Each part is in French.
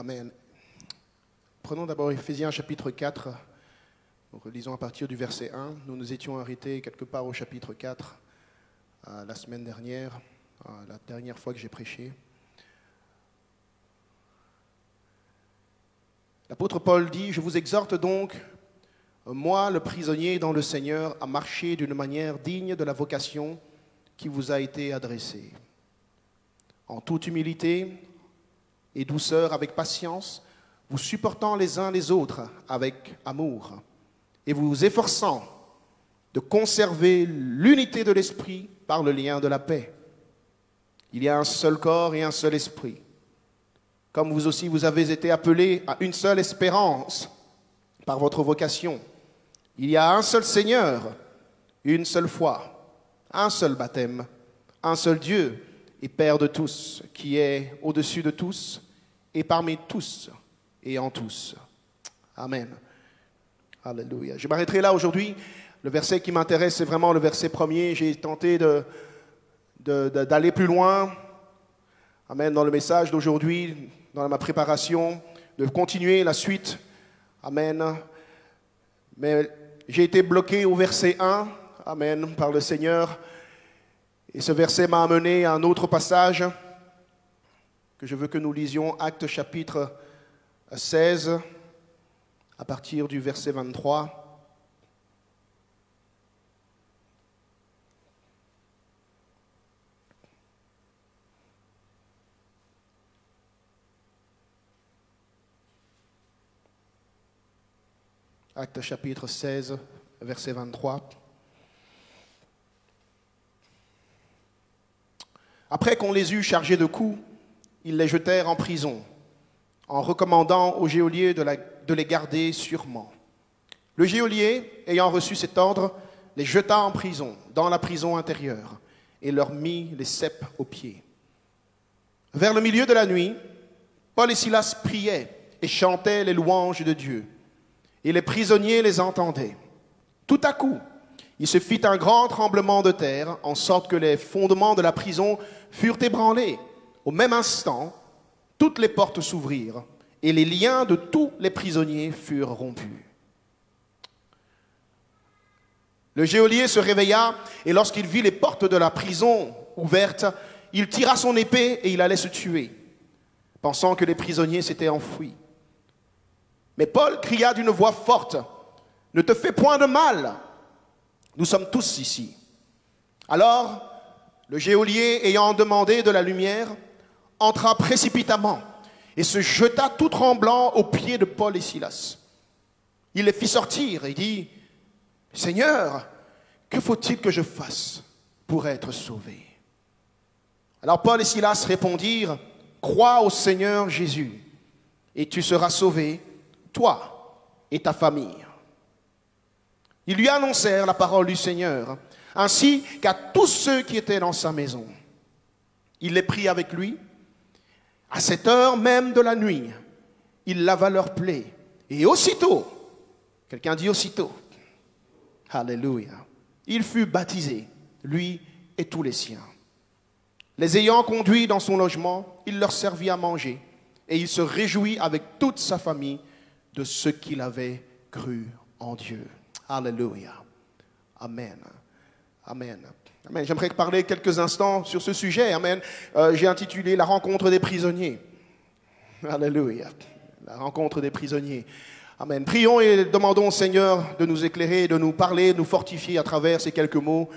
Amen. Prenons d'abord Éphésiens chapitre 4. Nous relisons à partir du verset 1. Nous nous étions arrêtés quelque part au chapitre 4 la semaine dernière, la dernière fois que j'ai prêché. L'apôtre Paul dit « Je vous exhorte donc, moi, le prisonnier dans le Seigneur, à marcher d'une manière digne de la vocation qui vous a été adressée, en toute humilité et douceur, avec patience, vous supportant les uns les autres avec amour, et vous efforçant de conserver l'unité de l'esprit par le lien de la paix. Il y a un seul corps et un seul esprit. Comme vous aussi, vous avez été appelés à une seule espérance par votre vocation. Il y a un seul Seigneur, une seule foi, un seul baptême, un seul Dieu et Père de tous, qui est au-dessus de tous et parmi tous et en tous. Amen. Alléluia. Je m'arrêterai là aujourd'hui. Le verset qui m'intéresse, c'est vraiment le verset premier. J'ai tenté d'aller plus loin. Amen. Dans le message d'aujourd'hui, dans ma préparation, de continuer la suite. Amen. Mais j'ai été bloqué au verset 1. Amen. Par le Seigneur. Et ce verset m'a amené à un autre passage que je veux que nous lisions, Actes chapitre 16, à partir du verset 23. Actes chapitre 16, verset 23. Après qu'on les eut chargés de coups, ils les jetèrent en prison, en recommandant au geôlier de les garder sûrement. Le geôlier, ayant reçu cet ordre, les jeta en prison, dans la prison intérieure, et leur mit les ceps aux pieds. Vers le milieu de la nuit, Paul et Silas priaient et chantaient les louanges de Dieu, et les prisonniers les entendaient. Tout à coup, il se fit un grand tremblement de terre, en sorte que les fondements de la prison furent ébranlés. Au même instant, toutes les portes s'ouvrirent et les liens de tous les prisonniers furent rompus. Le geôlier se réveilla et lorsqu'il vit les portes de la prison ouvertes, il tira son épée et il allait se tuer, pensant que les prisonniers s'étaient enfuis. Mais Paul cria d'une voix forte, « Ne te fais point de mal, nous sommes tous ici. » Alors, le geôlier, ayant demandé de la lumière, entra précipitamment et se jeta tout tremblant aux pieds de Paul et Silas. Il les fit sortir et dit, « Seigneur, que faut-il que je fasse pour être sauvé ?» Alors Paul et Silas répondirent, « Crois au Seigneur Jésus, et tu seras sauvé, toi et ta famille. » Ils lui annoncèrent la parole du Seigneur, ainsi qu'à tous ceux qui étaient dans sa maison. Il les prit avec lui. À cette heure même de la nuit, il lava leurs plaies. Et aussitôt, quelqu'un dit aussitôt, Alléluia, il fut baptisé, lui et tous les siens. Les ayant conduits dans son logement, il leur servit à manger, et il se réjouit avec toute sa famille de ce qu'il avait cru en Dieu. Alléluia. Amen. Amen. Amen. J'aimerais parler quelques instants sur ce sujet. Amen. J'ai intitulé « La rencontre des prisonniers ». Alléluia. La rencontre des prisonniers. Amen. Prions et demandons au Seigneur de nous éclairer, de nous parler, de nous fortifier à travers ces quelques mots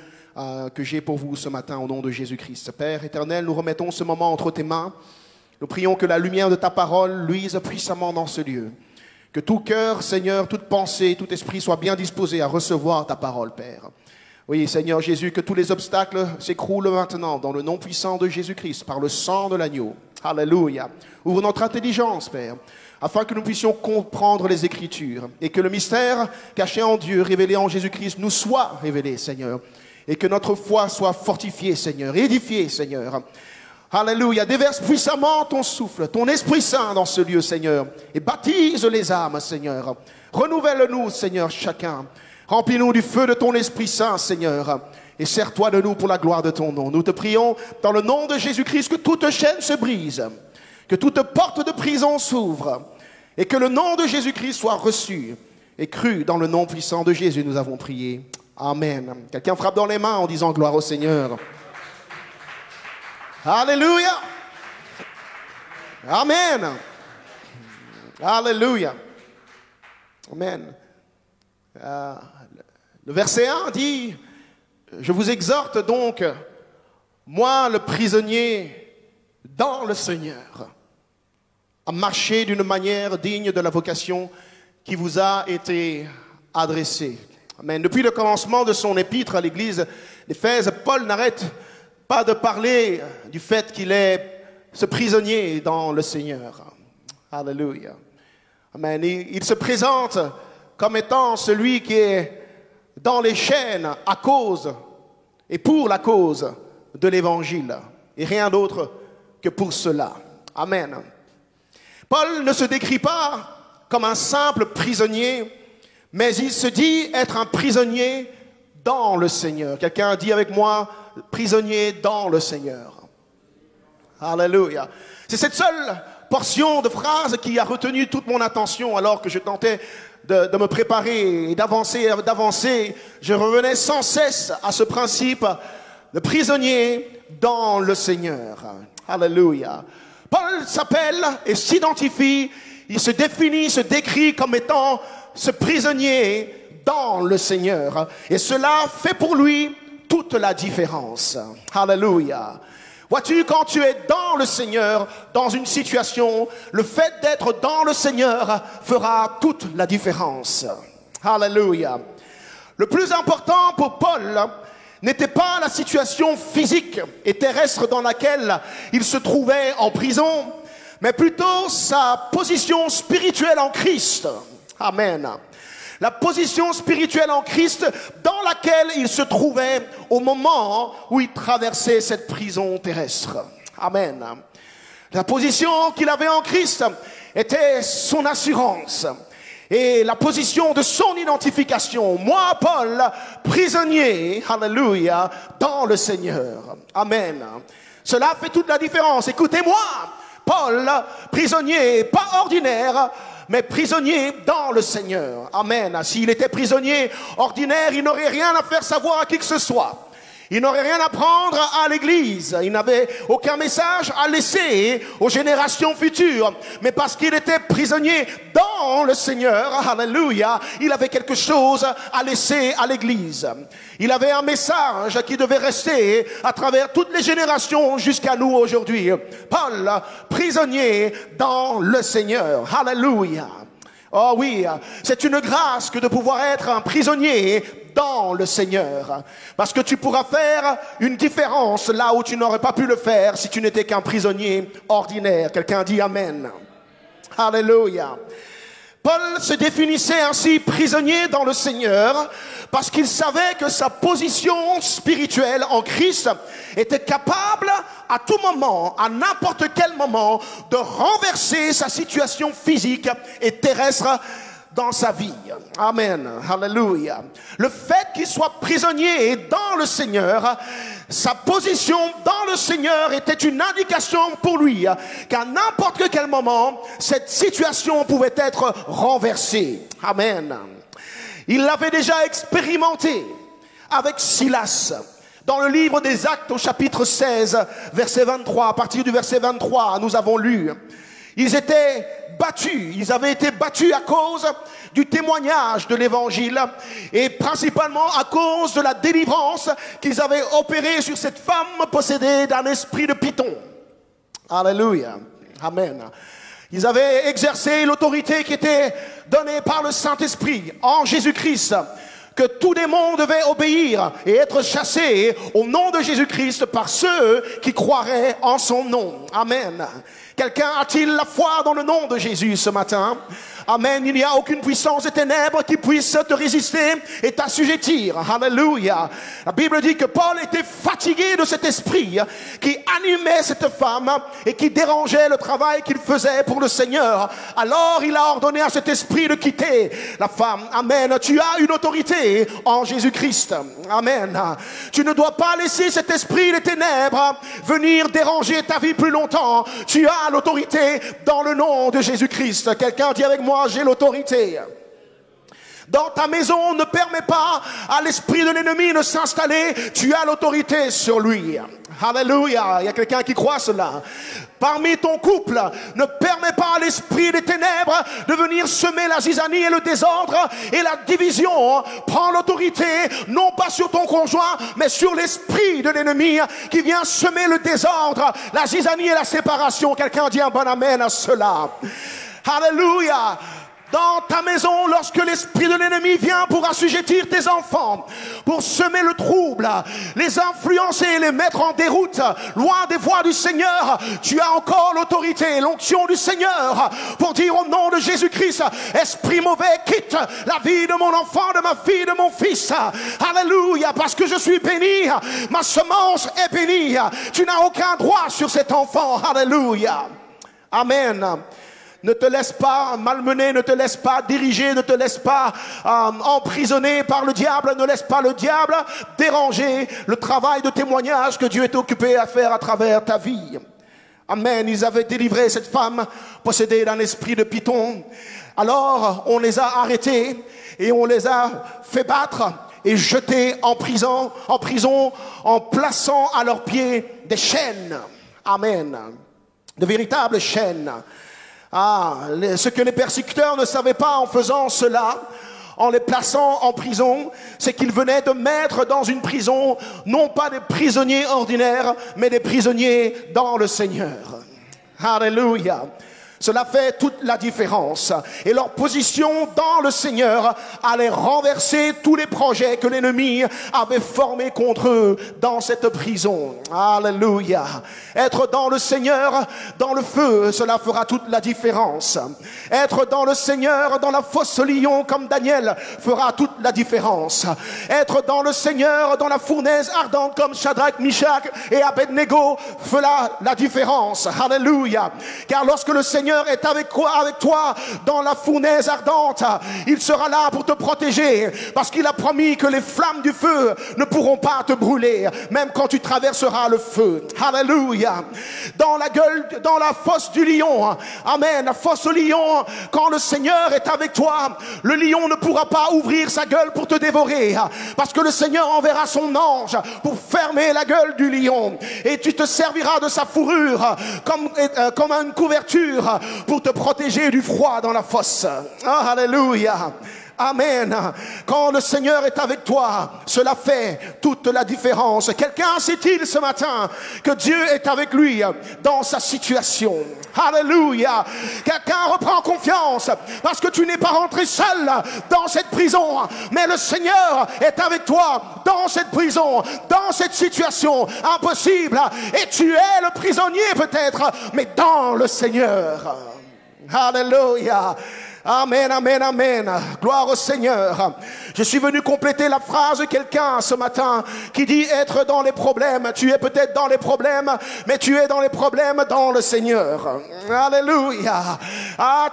que j'ai pour vous ce matin au nom de Jésus-Christ. Père éternel, nous remettons ce moment entre tes mains. Nous prions que la lumière de ta parole luise puissamment dans ce lieu. Que tout cœur, Seigneur, toute pensée, tout esprit soit bien disposé à recevoir ta parole, Père. Oui, Seigneur Jésus, que tous les obstacles s'écroulent maintenant dans le nom puissant de Jésus-Christ, par le sang de l'agneau. Alléluia. Ouvre notre intelligence, Père, afin que nous puissions comprendre les Écritures et que le mystère caché en Dieu, révélé en Jésus-Christ, nous soit révélé, Seigneur. Et que notre foi soit fortifiée, Seigneur, édifiée, Seigneur. Alléluia, déverse puissamment ton souffle, ton Esprit Saint dans ce lieu, Seigneur, et baptise les âmes, Seigneur. Renouvelle-nous, Seigneur, chacun. Remplis-nous du feu de ton Esprit Saint, Seigneur, et sers-toi de nous pour la gloire de ton nom. Nous te prions dans le nom de Jésus-Christ que toute chaîne se brise, que toute porte de prison s'ouvre et que le nom de Jésus-Christ soit reçu et cru. Dans le nom puissant de Jésus, nous avons prié. Amen. Quelqu'un frappe dans les mains en disant gloire au Seigneur. Alléluia. Amen. Alléluia. Amen. Le verset 1 dit, je vous exhorte donc, moi le prisonnier dans le Seigneur, à marcher d'une manière digne de la vocation qui vous a été adressée. Amen. Depuis le commencement de son épître à l'église d'Éphèse, Paul n'arrête pas de parler du fait qu'il est ce prisonnier dans le Seigneur. Alléluia. Amen. Il se présente comme étant celui qui est dans les chaînes à cause et pour la cause de l'Évangile. Et rien d'autre que pour cela. Amen. Paul ne se décrit pas comme un simple prisonnier, mais il se dit être un prisonnier dans le Seigneur. Quelqu'un dit avec moi, prisonnier dans le Seigneur. Alléluia. C'est cette seule portion de phrase qui a retenu toute mon attention alors que je tentais de me préparer et d'avancer. Je revenais sans cesse à ce principe de prisonnier dans le Seigneur. Alléluia. Paul s'appelle et s'identifie, il se définit, se décrit comme étant ce prisonnier dans le Seigneur. Et cela fait pour lui toute la différence. Alléluia. Vois-tu, quand tu es dans le Seigneur, dans une situation, le fait d'être dans le Seigneur fera toute la différence. Alléluia. Le plus important pour Paul n'était pas la situation physique et terrestre dans laquelle il se trouvait en prison, mais plutôt sa position spirituelle en Christ. Amen. La position spirituelle en Christ dans laquelle il se trouvait au moment où il traversait cette prison terrestre. Amen. La position qu'il avait en Christ était son assurance et la position de son identification. Moi, Paul, prisonnier, alléluia, dans le Seigneur. Amen. Cela fait toute la différence. Écoutez-moi, Paul, prisonnier, pas ordinaire, mais prisonnier dans le Seigneur. Amen. S'il était prisonnier ordinaire, il n'aurait rien à faire savoir à qui que ce soit. Il n'aurait rien à prendre à l'église. Il n'avait aucun message à laisser aux générations futures. Mais parce qu'il était prisonnier dans le Seigneur, alléluia, il avait quelque chose à laisser à l'église. Il avait un message qui devait rester à travers toutes les générations jusqu'à nous aujourd'hui. Paul, prisonnier dans le Seigneur. Alléluia. Oh oui, c'est une grâce que de pouvoir être un prisonnier dans le Seigneur. Parce que tu pourras faire une différence là où tu n'aurais pas pu le faire si tu n'étais qu'un prisonnier ordinaire. Quelqu'un dit Amen. Alléluia. Paul se définissait ainsi prisonnier dans le Seigneur parce qu'il savait que sa position spirituelle en Christ était capable à tout moment, à n'importe quel moment, de renverser sa situation physique et terrestre dans sa vie. Amen. Alléluia. Le fait qu'il soit prisonnier dans le Seigneur, sa position dans le Seigneur était une indication pour lui qu'à n'importe quel moment, cette situation pouvait être renversée. Amen. Il l'avait déjà expérimenté avec Silas. Dans le livre des Actes au chapitre 16, verset 23, à partir du verset 23, nous avons lu, ils étaient battus, ils avaient été battus à cause du témoignage de l'évangile et principalement à cause de la délivrance qu'ils avaient opérée sur cette femme possédée d'un esprit de python. Alléluia. Amen. Ils avaient exercé l'autorité qui était donnée par le Saint-Esprit en Jésus-Christ, que tout démon devait obéir et être chassé au nom de Jésus-Christ par ceux qui croiraient en son nom. Amen. Quelqu'un a-t-il la foi dans le nom de Jésus ce matin? Amen. Il n'y a aucune puissance des ténèbres qui puisse te résister et t'assujettir. Alléluia. La Bible dit que Paul était fatigué de cet esprit qui animait cette femme et qui dérangeait le travail qu'il faisait pour le Seigneur. Alors il a ordonné à cet esprit de quitter la femme. Amen. Tu as une autorité en Jésus-Christ. Amen. Tu ne dois pas laisser cet esprit des ténèbres venir déranger ta vie plus longtemps. Tu as as l'autorité dans le nom de Jésus-Christ. Quelqu'un dit avec moi, j'ai l'autorité. Dans ta maison, ne permets pas à l'esprit de l'ennemi de s'installer. Tu as l'autorité sur lui. Alléluia. Il y a quelqu'un qui croit cela. Parmi ton couple, ne permets pas à l'esprit des ténèbres de venir semer la zizanie et le désordre et la division. Prends l'autorité, non pas sur ton conjoint, mais sur l'esprit de l'ennemi qui vient semer le désordre, la zizanie et la séparation. Quelqu'un dit un bon amen à cela. Alléluia. Dans ta maison, lorsque l'esprit de l'ennemi vient pour assujettir tes enfants, pour semer le trouble, les influencer, les mettre en déroute, loin des voies du Seigneur, tu as encore l'autorité, l'onction du Seigneur, pour dire au nom de Jésus-Christ, esprit mauvais, quitte la vie de mon enfant, de ma fille, de mon fils. Alléluia, parce que je suis béni, ma semence est bénie. Tu n'as aucun droit sur cet enfant. Alléluia. Amen. Ne te laisse pas malmener, ne te laisse pas diriger, ne te laisse pas emprisonner par le diable, ne laisse pas le diable déranger le travail de témoignage que Dieu est occupé à faire à travers ta vie. Amen. Ils avaient délivré cette femme possédée d'un esprit de python. Alors on les a arrêtés et on les a fait battre et jeter en prison en plaçant à leurs pieds des chaînes. Amen. De véritables chaînes. Ce que les persécuteurs ne savaient pas en faisant cela, en les plaçant en prison, c'est qu'ils venaient de mettre dans une prison, non pas des prisonniers ordinaires, mais des prisonniers dans le Seigneur. Alléluia. Cela fait toute la différence. Et leur position dans le Seigneur allait renverser tous les projets que l'ennemi avait formés contre eux dans cette prison. Alléluia. Être dans le Seigneur, dans le feu, cela fera toute la différence. Être dans le Seigneur, dans la fosse au lion comme Daniel, fera toute la différence. Être dans le Seigneur, dans la fournaise ardente comme Shadrach, Meshach et Abednego fera la différence. Alléluia. Car lorsque le Seigneur est avec toi dans la fournaise ardente, il sera là pour te protéger, parce qu'il a promis que les flammes du feu ne pourront pas te brûler, même quand tu traverseras le feu. Alléluia. Dans la fosse du lion, amen, la fosse au lion, quand le Seigneur est avec toi, le lion ne pourra pas ouvrir sa gueule pour te dévorer, parce que le Seigneur enverra son ange pour fermer la gueule du lion, et tu te serviras de sa fourrure comme une couverture pour te protéger du froid dans la fosse. Alléluia. Amen. Quand le Seigneur est avec toi, cela fait toute la différence. Quelqu'un sait-il ce matin que Dieu est avec lui dans sa situation? Alléluia. Quelqu'un reprend confiance parce que tu n'es pas rentré seul dans cette prison, mais le Seigneur est avec toi dans cette prison, dans cette situation impossible, et tu es le prisonnier peut-être, mais dans le Seigneur. Alléluia. Amen, amen, amen. Gloire au Seigneur. Je suis venu compléter la phrase de quelqu'un ce matin qui dit être dans les problèmes. Tu es peut-être dans les problèmes, mais tu es dans les problèmes dans le Seigneur. Alléluia.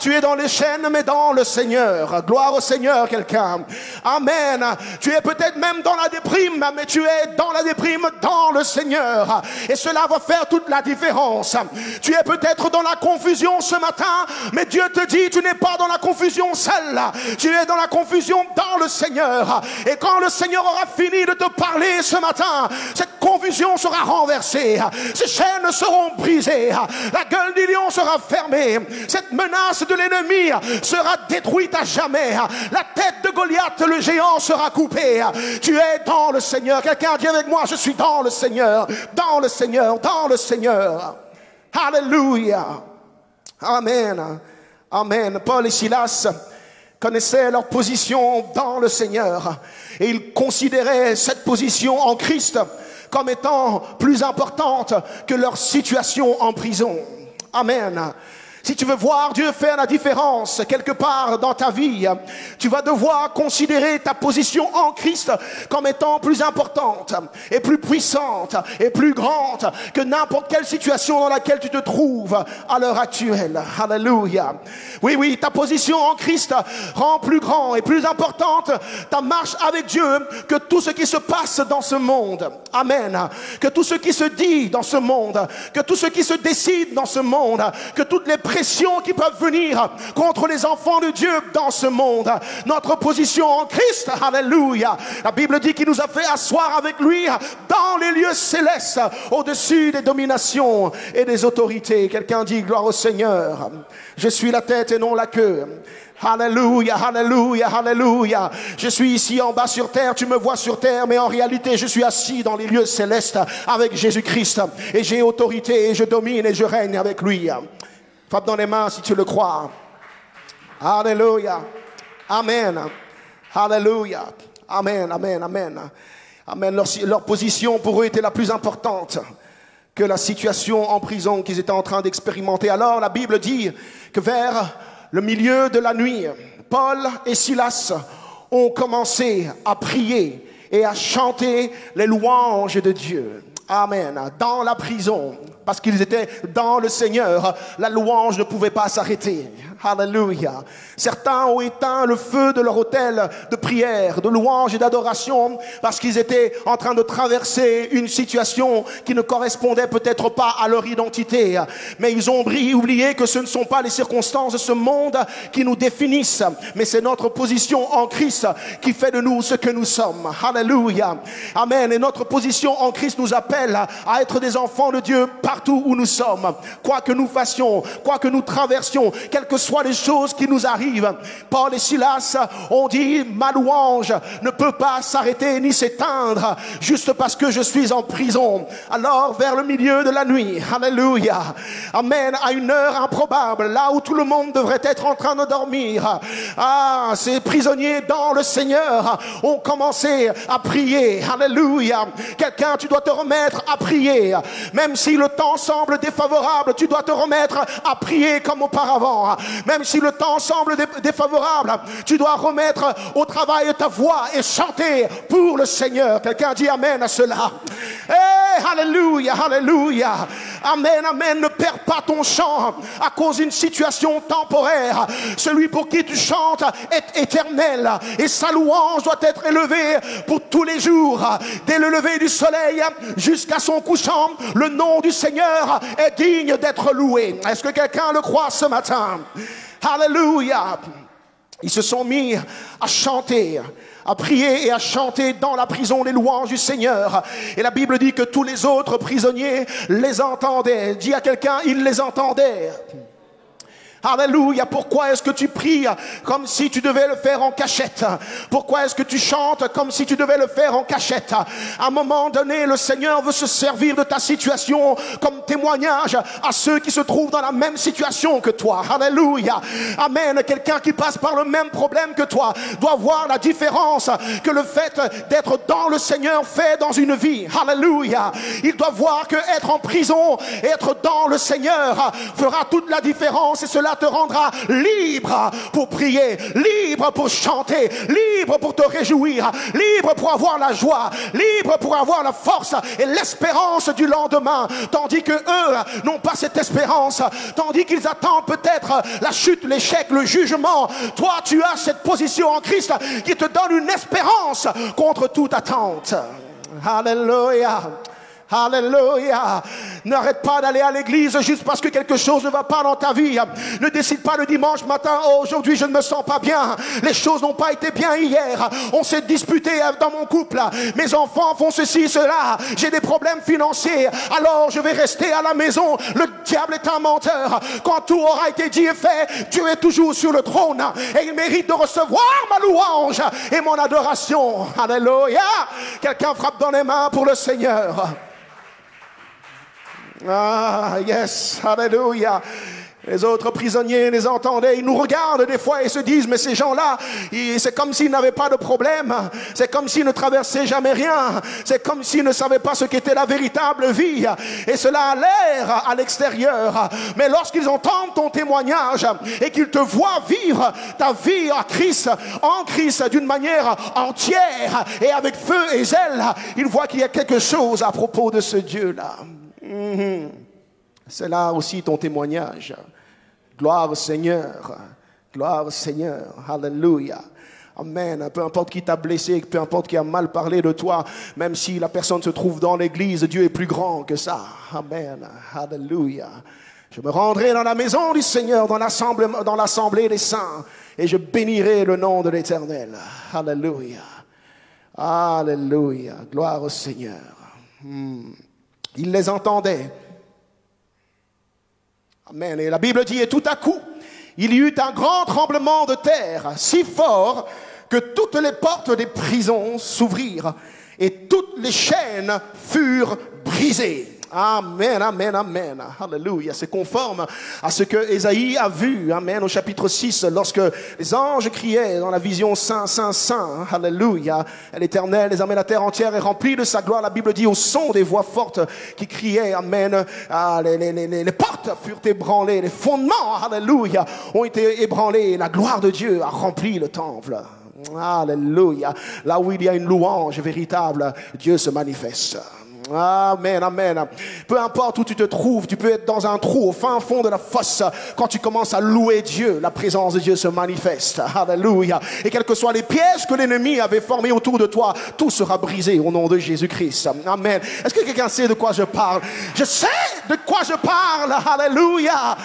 Tu es dans les chaînes, mais dans le Seigneur. Gloire au Seigneur, quelqu'un. Amen. Tu es peut-être même dans la déprime, mais tu es dans la déprime dans le Seigneur. Et cela va faire toute la différence. Tu es peut-être dans la confusion ce matin, mais Dieu te dit, tu n'es pas dans la confusion seul, tu es dans la confusion dans le Seigneur. Et quand le Seigneur aura fini de te parler ce matin, cette confusion sera renversée, ces chaînes seront brisées, la gueule du lion sera fermée, cette menace de l'ennemi sera détruite à jamais, la tête de Goliath le géant sera coupée. Tu es dans le Seigneur. Quelqu'un dit avec moi, je suis dans le Seigneur, dans le Seigneur, dans le Seigneur. Alléluia. Amen. Amen. Paul et Silas connaissaient leur position dans le Seigneur et ils considéraient cette position en Christ comme étant plus importante que leur situation en prison. Amen. Si tu veux voir Dieu faire la différence quelque part dans ta vie, tu vas devoir considérer ta position en Christ comme étant plus importante et plus puissante et plus grande que n'importe quelle situation dans laquelle tu te trouves à l'heure actuelle. Alléluia. Oui, oui, ta position en Christ rend plus grand et plus importante ta marche avec Dieu que tout ce qui se passe dans ce monde. Amen. Que tout ce qui se dit dans ce monde, que tout ce qui se décide dans ce monde, que toutes les pressions qui peuvent venir contre les enfants de Dieu dans ce monde. Notre position en Christ, alléluia. La Bible dit qu'il nous a fait asseoir avec lui dans les lieux célestes, au-dessus des dominations et des autorités. Quelqu'un dit gloire au Seigneur. Je suis la tête et non la queue. Alléluia, alléluia, alléluia. Je suis ici en bas sur terre, tu me vois sur terre, mais en réalité je suis assis dans les lieux célestes avec Jésus-Christ. Et j'ai autorité et je domine et je règne avec lui. Frappe dans les mains si tu le crois. Alléluia. Amen. Alléluia. Amen, amen, amen. Amen. Leur position pour eux était la plus importante que la situation en prison qu'ils étaient en train d'expérimenter. Alors la Bible dit que vers le milieu de la nuit, Paul et Silas ont commencé à prier et à chanter les louanges de Dieu. Amen. Dans la prison, parce qu'ils étaient dans le Seigneur, la louange ne pouvait pas s'arrêter. Alléluia. Certains ont éteint le feu de leur autel de prière, de louange et d'adoration parce qu'ils étaient en train de traverser une situation qui ne correspondait peut-être pas à leur identité. Mais ils ont oublié que ce ne sont pas les circonstances de ce monde qui nous définissent, mais c'est notre position en Christ qui fait de nous ce que nous sommes. Alléluia. Amen. Et notre position en Christ nous appelle à être des enfants de Dieu partout où nous sommes. Quoi que nous fassions, quoi que nous traversions, quelles que soient les choses qui nous arrivent. Paul et Silas ont dit, ma louange ne peut pas s'arrêter ni s'éteindre juste parce que je suis en prison. Alors vers le milieu de la nuit, alléluia, amen, à une heure improbable, là où tout le monde devrait être en train de dormir, ces prisonniers dans le Seigneur ont commencé à prier. Alléluia. Quelqu'un, tu dois te remettre à prier. Même si le temps semble défavorable, tu dois te remettre à prier comme auparavant. Même si le temps semble défavorable, tu dois remettre au travail ta voix et chanter pour le Seigneur. Quelqu'un dit amen à cela. Hey, alléluia, alléluia. Amen, amen. Ne perds pas ton chant à cause d'une situation temporaire. Celui pour qui tu chantes est éternel et sa louange doit être élevée pour tous les jours. Dès le lever du soleil jusqu'à son couchant, le nom du Seigneur est digne d'être loué. Est-ce que quelqu'un le croit ce matin? Alléluia. Ils se sont mis à chanter, à prier et à chanter dans la prison les louanges du Seigneur. Et la Bible dit que tous les autres prisonniers les entendaient. Dis à quelqu'un, ils les entendaient. Alléluia. Pourquoi est-ce que tu pries comme si tu devais le faire en cachette? Pourquoi est-ce que tu chantes comme si tu devais le faire en cachette? À un moment donné, le Seigneur veut se servir de ta situation comme témoignage à ceux qui se trouvent dans la même situation que toi. Alléluia. Amen. Quelqu'un qui passe par le même problème que toi doit voir la différence que le fait d'être dans le Seigneur fait dans une vie. Alléluia. Il doit voir que être en prison et être dans le Seigneur fera toute la différence, et cela te rendra libre pour prier, libre pour chanter, libre pour te réjouir, libre pour avoir la joie, libre pour avoir la force et l'espérance du lendemain. Tandis que eux n'ont pas cette espérance, tandis qu'ils attendent peut-être la chute, l'échec, le jugement. Toi, tu as cette position en Christ qui te donne une espérance contre toute attente. Alléluia. Alléluia. N'arrête pas d'aller à l'église juste parce que quelque chose ne va pas dans ta vie. Ne décide pas le dimanche matin, oh, aujourd'hui je ne me sens pas bien, les choses n'ont pas été bien hier, on s'est disputé dans mon couple, mes enfants font ceci, cela, j'ai des problèmes financiers, alors je vais rester à la maison. Le diable est un menteur. Quand tout aura été dit et fait, Dieu est toujours sur le trône et il mérite de recevoir ma louange et mon adoration. Alléluia. Quelqu'un frappe dans les mains pour le Seigneur. Ah, yes, alléluia. Les autres prisonniers les entendaient, ils nous regardent des fois et se disent, mais ces gens-là, c'est comme s'ils n'avaient pas de problème, c'est comme s'ils ne traversaient jamais rien, c'est comme s'ils ne savaient pas ce qu'était la véritable vie, et cela a l'air à l'extérieur, mais lorsqu'ils entendent ton témoignage et qu'ils te voient vivre ta vie en Christ d'une manière entière et avec feu et zèle, ils voient qu'il y a quelque chose à propos de ce Dieu-là. C'est là aussi ton témoignage. Gloire au Seigneur. Gloire au Seigneur. Alléluia. Amen. Peu importe qui t'a blessé, peu importe qui a mal parlé de toi, même si la personne se trouve dans l'église, Dieu est plus grand que ça. Amen. Alléluia. Je me rendrai dans la maison du Seigneur, dans l'assemblée des saints, et je bénirai le nom de l'Éternel. Alléluia. Alléluia. Gloire au Seigneur. Il les entendait. Amen. Et la Bible dit, et tout à coup, il y eut un grand tremblement de terre, si fort que toutes les portes des prisons s'ouvrirent et toutes les chaînes furent brisées. Amen, amen, amen. Alléluia. C'est conforme à ce que Ésaïe a vu. Amen. Au chapitre 6, lorsque les anges criaient dans la vision Saint, Saint, Saint. Alléluia. L'Éternel, les armées de la terre entière est remplie de sa gloire. La Bible dit au son des voix fortes qui criaient. Amen. Les portes furent ébranlées. Les fondements, alléluia, ont été ébranlés. La gloire de Dieu a rempli le temple. Alléluia. Là où il y a une louange véritable, Dieu se manifeste. Amen, amen. Peu importe où tu te trouves, tu peux être dans un trou au fin fond de la fosse. Quand tu commences à louer Dieu, la présence de Dieu se manifeste. Alléluia. Et quels que soient les pièges que l'ennemi avait formés autour de toi, tout sera brisé au nom de Jésus-Christ. Amen. Est-ce que quelqu'un sait de quoi je parle? Je sais de quoi je parle. Alléluia.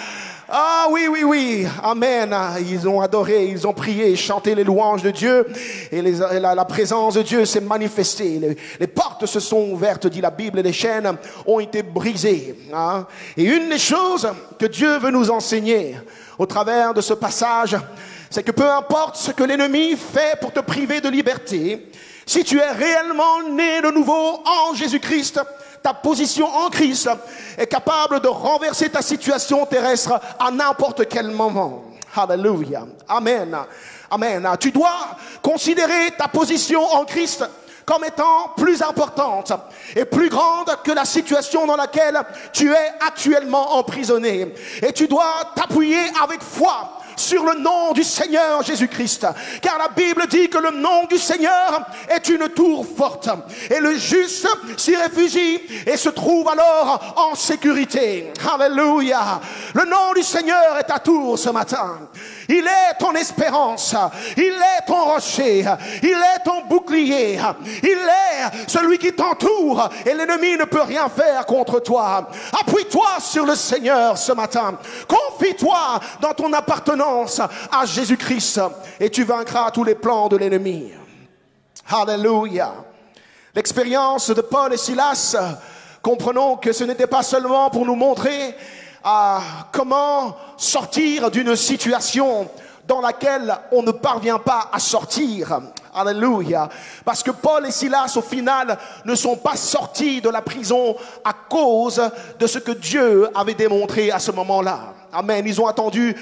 Ah oui, oui, oui, amen. Ils ont adoré, ils ont prié, chanté les louanges de Dieu et la présence de Dieu s'est manifestée. Les portes se sont ouvertes, dit la Bible, et les chaînes ont été brisées. Hein? Et une des choses que Dieu veut nous enseigner au travers de ce passage, c'est que peu importe ce que l'ennemi fait pour te priver de liberté, si tu es réellement né de nouveau en Jésus-Christ, ta position en Christ est capable de renverser ta situation terrestre à n'importe quel moment. Alléluia. Amen. Amen. Tu dois considérer ta position en Christ comme étant plus importante et plus grande que la situation dans laquelle tu es actuellement emprisonné. Et tu dois t'appuyer avec foi sur le nom du Seigneur Jésus-Christ. Car la Bible dit que le nom du Seigneur est une tour forte. Et le juste s'y réfugie et se trouve alors en sécurité. Alléluia. Le nom du Seigneur est ta tour ce matin. Il est ton espérance. Il est ton rocher. Il est ton bouclier. Il est celui qui t'entoure et l'ennemi ne peut rien faire contre toi. Appuie-toi sur le Seigneur ce matin. Confie-toi dans ton appartenance à Jésus-Christ et tu vaincras tous les plans de l'ennemi. Alléluia. L'expérience de Paul et Silas, comprenons que ce n'était pas seulement pour nous montrer comment sortir d'une situation dans laquelle on ne parvient pas à sortir. Alléluia. Parce que Paul et Silas, au final, ne sont pas sortis de la prison à cause de ce que Dieu avait démontré à ce moment-là. Amen. Ils ont attendu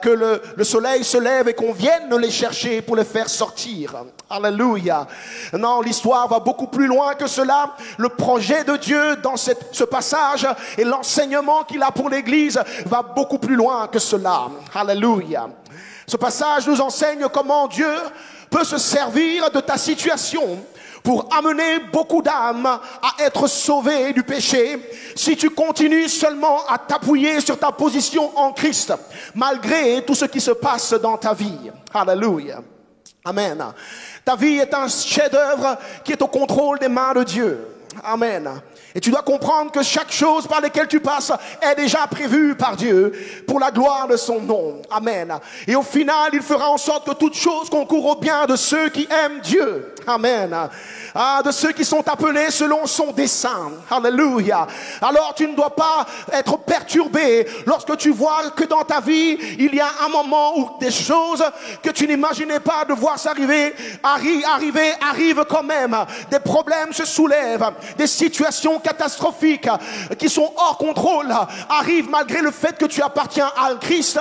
que le soleil se lève et qu'on vienne les chercher pour les faire sortir. Alléluia. Non, l'histoire va beaucoup plus loin que cela. Le projet de Dieu dans ce passage et l'enseignement qu'il a pour l'Église va beaucoup plus loin que cela. Alléluia. Ce passage nous enseigne comment Dieu peut se servir de ta situation pour amener beaucoup d'âmes à être sauvées du péché si tu continues seulement à t'appuyer sur ta position en Christ, malgré tout ce qui se passe dans ta vie. Alléluia. Amen. Ta vie est un chef-d'œuvre qui est au contrôle des mains de Dieu. Amen. Et tu dois comprendre que chaque chose par laquelle tu passes est déjà prévue par Dieu pour la gloire de son nom. Amen. Et au final, il fera en sorte que toute chose concourt au bien de ceux qui aiment Dieu. Amen. De ceux qui sont appelés selon son dessein. Alléluia. Alors tu ne dois pas être perturbé lorsque tu vois que dans ta vie, il y a un moment où des choses que tu n'imaginais pas de voir s'arriver, arrivent quand même. Des problèmes se soulèvent, des situations catastrophiques, qui sont hors contrôle, arrivent malgré le fait que tu appartiens à Christ,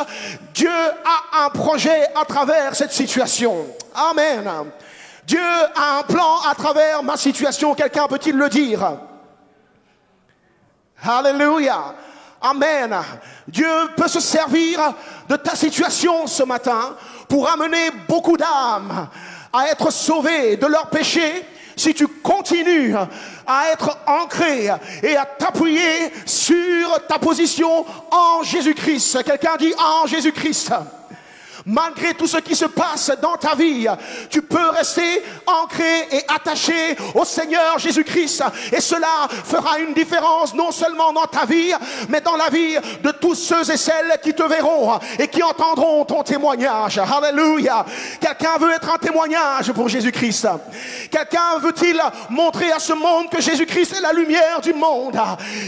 Dieu a un projet à travers cette situation. Amen. Dieu a un plan à travers ma situation. Quelqu'un peut-il le dire? Alléluia. Amen. Dieu peut se servir de ta situation ce matin pour amener beaucoup d'âmes à être sauvées de leurs péchés si tu continues à être ancré et à t'appuyer sur ta position en Jésus-Christ. Quelqu'un dit en Jésus-Christ. Malgré tout ce qui se passe dans ta vie, tu peux rester ancré et attaché au Seigneur Jésus-Christ. Et cela fera une différence non seulement dans ta vie, mais dans la vie de tous ceux et celles qui te verront et qui entendront ton témoignage. Alléluia. Quelqu'un veut être un témoignage pour Jésus-Christ? Quelqu'un veut-il montrer à ce monde que Jésus-Christ est la lumière du monde?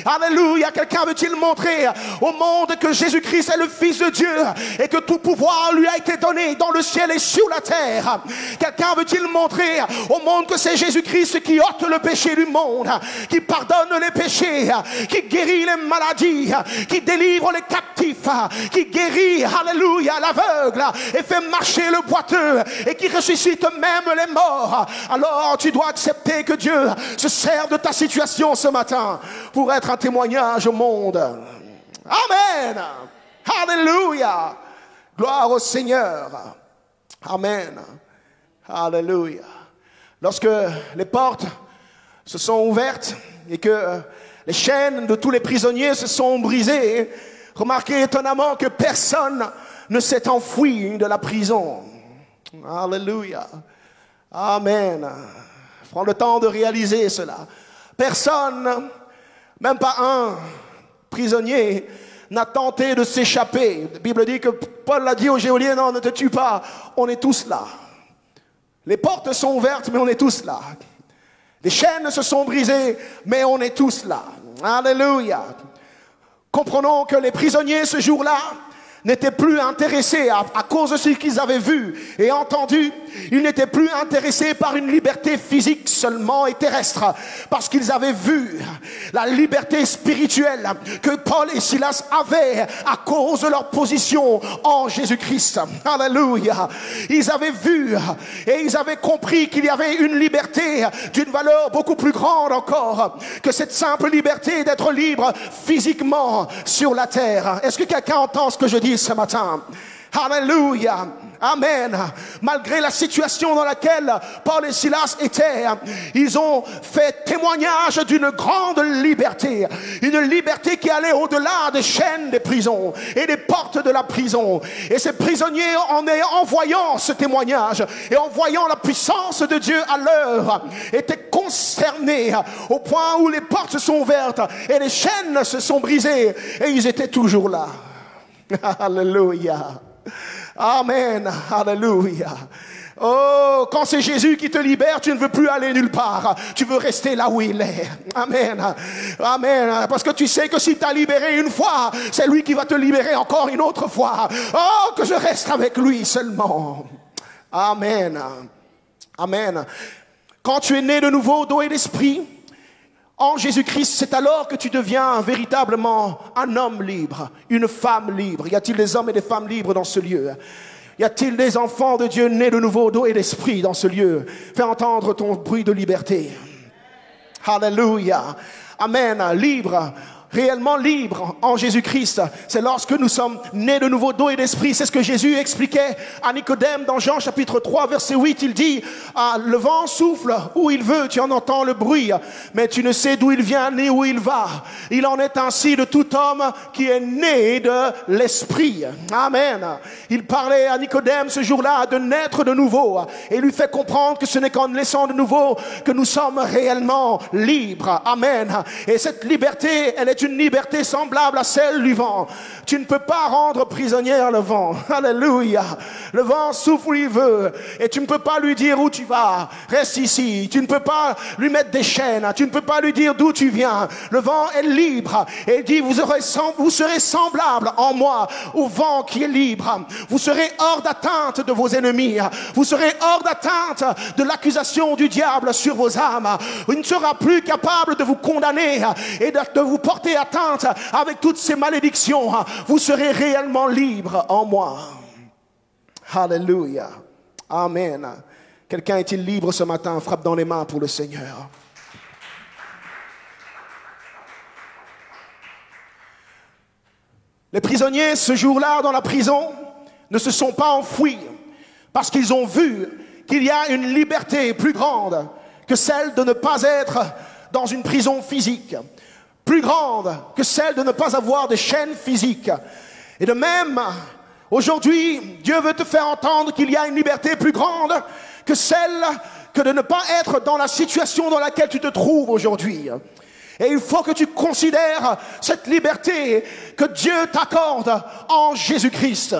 Alléluia. Quelqu'un veut-il montrer au monde que Jésus-Christ est le Fils de Dieu et que tout pouvoir lui a été donné dans le ciel et sur la terre? Quelqu'un veut-il montrer au monde que c'est Jésus-Christ qui ôte le péché du monde, qui pardonne les péchés, qui guérit les maladies, qui délivre les captifs, qui guérit, alléluia, l'aveugle et fait marcher le boiteux et qui ressuscite même les morts? Alors tu dois accepter que Dieu se sert de ta situation ce matin pour être un témoignage au monde. Amen. Alléluia. Gloire au Seigneur. Amen. Alléluia. Lorsque les portes se sont ouvertes et que les chaînes de tous les prisonniers se sont brisées, remarquez étonnamment que personne ne s'est enfoui de la prison. Alléluia. Amen. Prends le temps de réaliser cela. Personne, même pas un prisonnier, n'a tenté de s'échapper. La Bible dit que Paul l'a dit aux geôliers, non, ne te tue pas, on est tous là. Les portes sont ouvertes, mais on est tous là. Les chaînes se sont brisées, mais on est tous là. Alléluia. Comprenons que les prisonniers ce jour-là n'étaient plus intéressés à cause de ce qu'ils avaient vu et entendu. Ils n'étaient plus intéressés par une liberté physique seulement et terrestre, parce qu'ils avaient vu la liberté spirituelle que Paul et Silas avaient à cause de leur position en Jésus-Christ. Alléluia. Ils avaient vu et ils avaient compris qu'il y avait une liberté d'une valeur beaucoup plus grande encore que cette simple liberté d'être libre physiquement sur la terre. Est-ce que quelqu'un entend ce que je dis ce matin? Alléluia. Amen. Malgré la situation dans laquelle Paul et Silas étaient, ils ont fait témoignage d'une grande liberté. Une liberté qui allait au-delà des chaînes des prisons et des portes de la prison. Et ces prisonniers, en voyant ce témoignage et en voyant la puissance de Dieu à l'œuvre, étaient consternés au point où les portes se sont ouvertes et les chaînes se sont brisées et ils étaient toujours là. Alléluia. Amen. Alléluia. Oh, quand c'est Jésus qui te libère, tu ne veux plus aller nulle part. Tu veux rester là où il est. Amen. Amen. Parce que tu sais que si tu as libéré une fois, c'est lui qui va te libérer encore une autre fois. Oh, que je reste avec lui seulement. Amen. Amen. Quand tu es né de nouveau d'eau et d'esprit, en Jésus-Christ, c'est alors que tu deviens véritablement un homme libre, une femme libre. Y a-t-il des hommes et des femmes libres dans ce lieu? Y a-t-il des enfants de Dieu nés de nouveau d'eau et d'esprit dans ce lieu? Fais entendre ton bruit de liberté. Alléluia. Amen. Libre. Réellement libre en Jésus-Christ, c'est lorsque nous sommes nés de nouveau d'eau et d'esprit. C'est ce que Jésus expliquait à Nicodème dans Jean chapitre 3 verset 8. Il dit, le vent souffle où il veut, tu en entends le bruit, mais tu ne sais d'où il vient ni où il va. Il en est ainsi de tout homme qui est né de l'esprit. Amen. Il parlait à Nicodème ce jour-là de naître de nouveau et lui fait comprendre que ce n'est qu'en naissant de nouveau que nous sommes réellement libres. Amen. Et cette liberté, elle est une liberté semblable à celle du vent. Tu ne peux pas rendre prisonnière le vent. Alléluia. Le vent souffle où il veut. Et tu ne peux pas lui dire où tu vas. Reste ici. Tu ne peux pas lui mettre des chaînes. Tu ne peux pas lui dire d'où tu viens. Le vent est libre. Et il dit, vous serez semblable en moi au vent qui est libre. Vous serez hors d'atteinte de vos ennemis. Vous serez hors d'atteinte de l'accusation du diable sur vos âmes. Il ne sera plus capable de vous condamner et de vous porter atteinte avec toutes ces malédictions. Vous serez réellement libre en moi. Alléluia. Amen. Quelqu'un est-il libre ce matin? Frappe dans les mains pour le Seigneur. Les prisonniers, ce jour-là, dans la prison, ne se sont pas enfuis parce qu'ils ont vu qu'il y a une liberté plus grande que celle de ne pas être dans une prison physique, plus grande que celle de ne pas avoir de chaînes physiques. Et de même, aujourd'hui, Dieu veut te faire entendre qu'il y a une liberté plus grande que celle que de ne pas être dans la situation dans laquelle tu te trouves aujourd'hui. Et il faut que tu considères cette liberté que Dieu t'accorde en Jésus-Christ.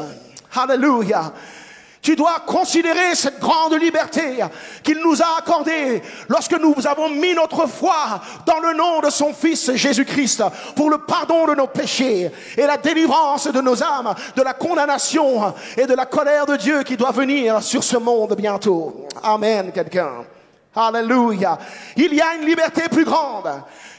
Alléluia. Tu dois considérer cette grande liberté qu'il nous a accordée lorsque nous avons mis notre foi dans le nom de son Fils Jésus-Christ pour le pardon de nos péchés et la délivrance de nos âmes de la condamnation et de la colère de Dieu qui doit venir sur ce monde bientôt. Amen, quelqu'un. Alléluia. Il y a une liberté plus grande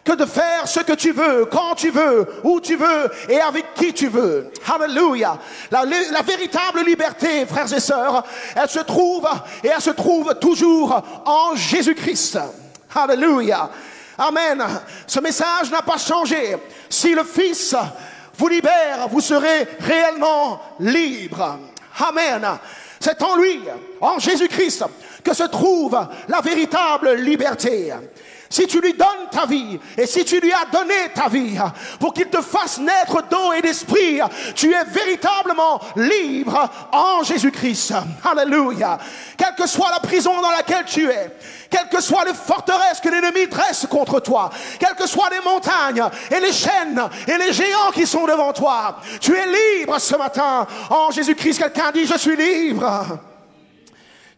que de faire ce que tu veux, quand tu veux, où tu veux et avec qui tu veux. Alléluia. La véritable liberté, frères et sœurs, elle se trouve toujours en Jésus-Christ. Alléluia. Amen. Ce message n'a pas changé. Si le Fils vous libère, vous serez réellement libre. Amen. C'est en lui, en Jésus-Christ, que se trouve la véritable liberté. Si tu lui donnes ta vie et si tu lui as donné ta vie pour qu'il te fasse naître d'eau et d'esprit, tu es véritablement libre en Jésus-Christ. Alléluia. Quelle que soit la prison dans laquelle tu es, quelles que soient les forteresses que l'ennemi dresse contre toi, quelles que soient les montagnes et les chaînes et les géants qui sont devant toi, tu es libre ce matin en Jésus-Christ. Quelqu'un dit, je suis libre.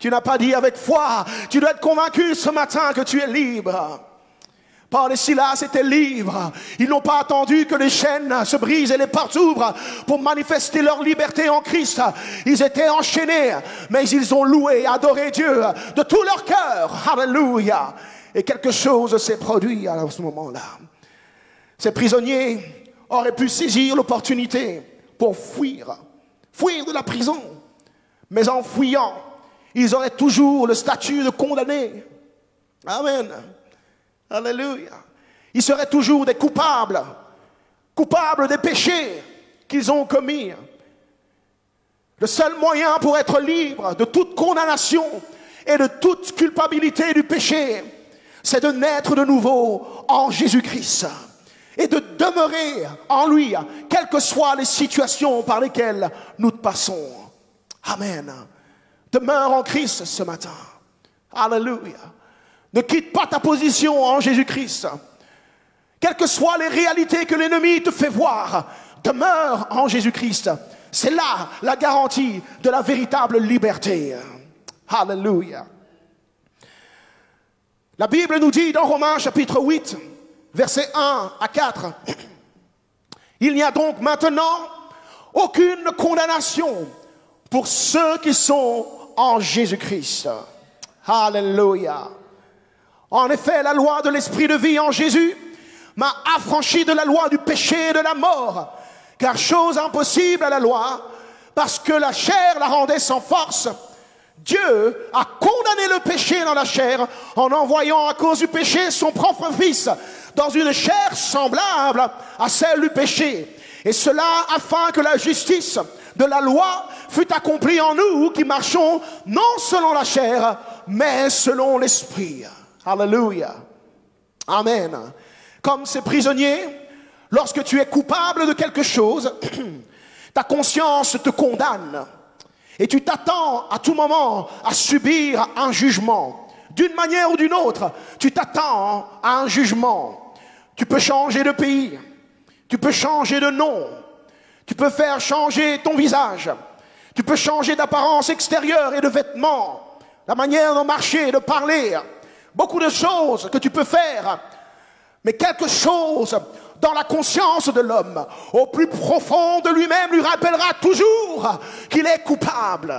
Tu n'as pas dit avec foi. Tu dois être convaincu ce matin que tu es libre. Paul et Silas étaient libres. Ils n'ont pas attendu que les chaînes se brisent et les portes s'ouvrent pour manifester leur liberté en Christ. Ils étaient enchaînés, mais ils ont loué, adoré Dieu de tout leur cœur. Alléluia. Et quelque chose s'est produit à ce moment-là. Ces prisonniers auraient pu saisir l'opportunité pour fuir de la prison. Mais en fuyant, ils auraient toujours le statut de condamnés. Amen. Alléluia. Ils seraient toujours des coupables des péchés qu'ils ont commis. Le seul moyen pour être libre de toute condamnation et de toute culpabilité du péché, c'est de naître de nouveau en Jésus-Christ et de demeurer en lui, quelles que soient les situations par lesquelles nous passons. Amen. Demeure en Christ ce matin. Alléluia. Ne quitte pas ta position en Jésus-Christ. Quelles que soient les réalités que l'ennemi te fait voir, demeure en Jésus-Christ. C'est là la garantie de la véritable liberté. Alléluia. La Bible nous dit dans Romains chapitre 8, versets 1 à 4, il n'y a donc maintenant aucune condamnation pour ceux qui sont en Jésus-Christ. Alléluia. En effet, la loi de l'esprit de vie en Jésus m'a affranchi de la loi du péché et de la mort. Car chose impossible à la loi, parce que la chair la rendait sans force, Dieu a condamné le péché dans la chair en envoyant à cause du péché son propre Fils dans une chair semblable à celle du péché. Et cela afin que la justice de la loi fût accomplie en nous qui marchons non selon la chair, mais selon l'esprit. Alléluia. Amen. Comme ces prisonniers, lorsque tu es coupable de quelque chose, ta conscience te condamne. Et tu t'attends à tout moment à subir un jugement. D'une manière ou d'une autre, tu t'attends à un jugement. Tu peux changer de pays. Tu peux changer de nom. Tu peux faire changer ton visage. Tu peux changer d'apparence extérieure et de vêtements, la manière de marcher, de parler, beaucoup de choses que tu peux faire. Mais quelque chose dans la conscience de l'homme, au plus profond de lui-même, lui rappellera toujours qu'il est coupable.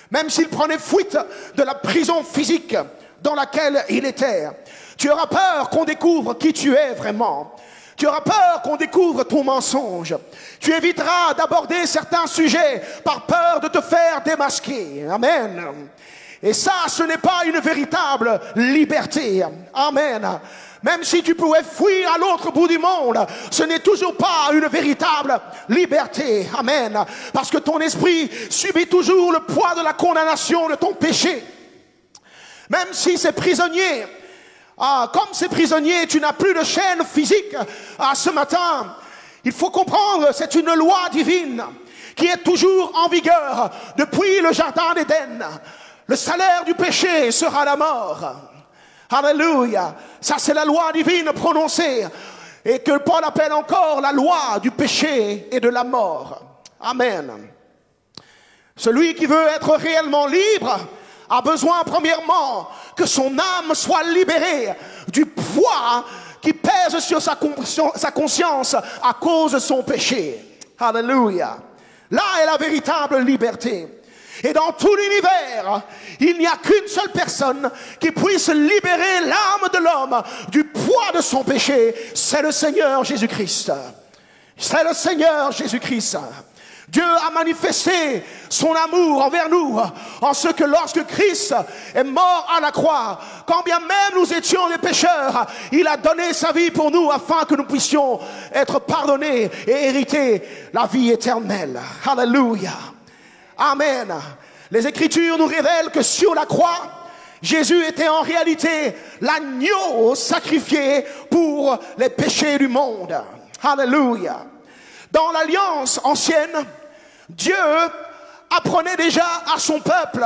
Même s'il prenait fuite de la prison physique dans laquelle il était. Tu auras peur qu'on découvre qui tu es vraiment. Tu auras peur qu'on découvre ton mensonge. Tu éviteras d'aborder certains sujets par peur de te faire démasquer. Amen. Et ça, ce n'est pas une véritable liberté. Amen. Même si tu pouvais fuir à l'autre bout du monde, ce n'est toujours pas une véritable liberté. Amen. Parce que ton esprit subit toujours le poids de la condamnation de ton péché. Même si c'est prisonnier, comme ces prisonniers, tu n'as plus de chaîne physique ce matin. Il faut comprendre, c'est une loi divine qui est toujours en vigueur depuis le jardin d'Éden. Le salaire du péché sera la mort. Alléluia. Ça, c'est la loi divine prononcée et que Paul appelle encore la loi du péché et de la mort. Amen. Celui qui veut être réellement libre a besoin premièrement que son âme soit libérée du poids qui pèse sur sa conscience à cause de son péché. Alléluia. Là est la véritable liberté. Et dans tout l'univers, il n'y a qu'une seule personne qui puisse libérer l'âme de l'homme du poids de son péché. C'est le Seigneur Jésus-Christ. C'est le Seigneur Jésus-Christ. Dieu a manifesté son amour envers nous en ce que lorsque Christ est mort à la croix, quand bien même nous étions des pécheurs, il a donné sa vie pour nous afin que nous puissions être pardonnés et hériter la vie éternelle. Alléluia. Amen. Les Écritures nous révèlent que sur la croix, Jésus était en réalité l'agneau sacrifié pour les péchés du monde. Alléluia. Dans l'alliance ancienne, Dieu apprenait déjà à son peuple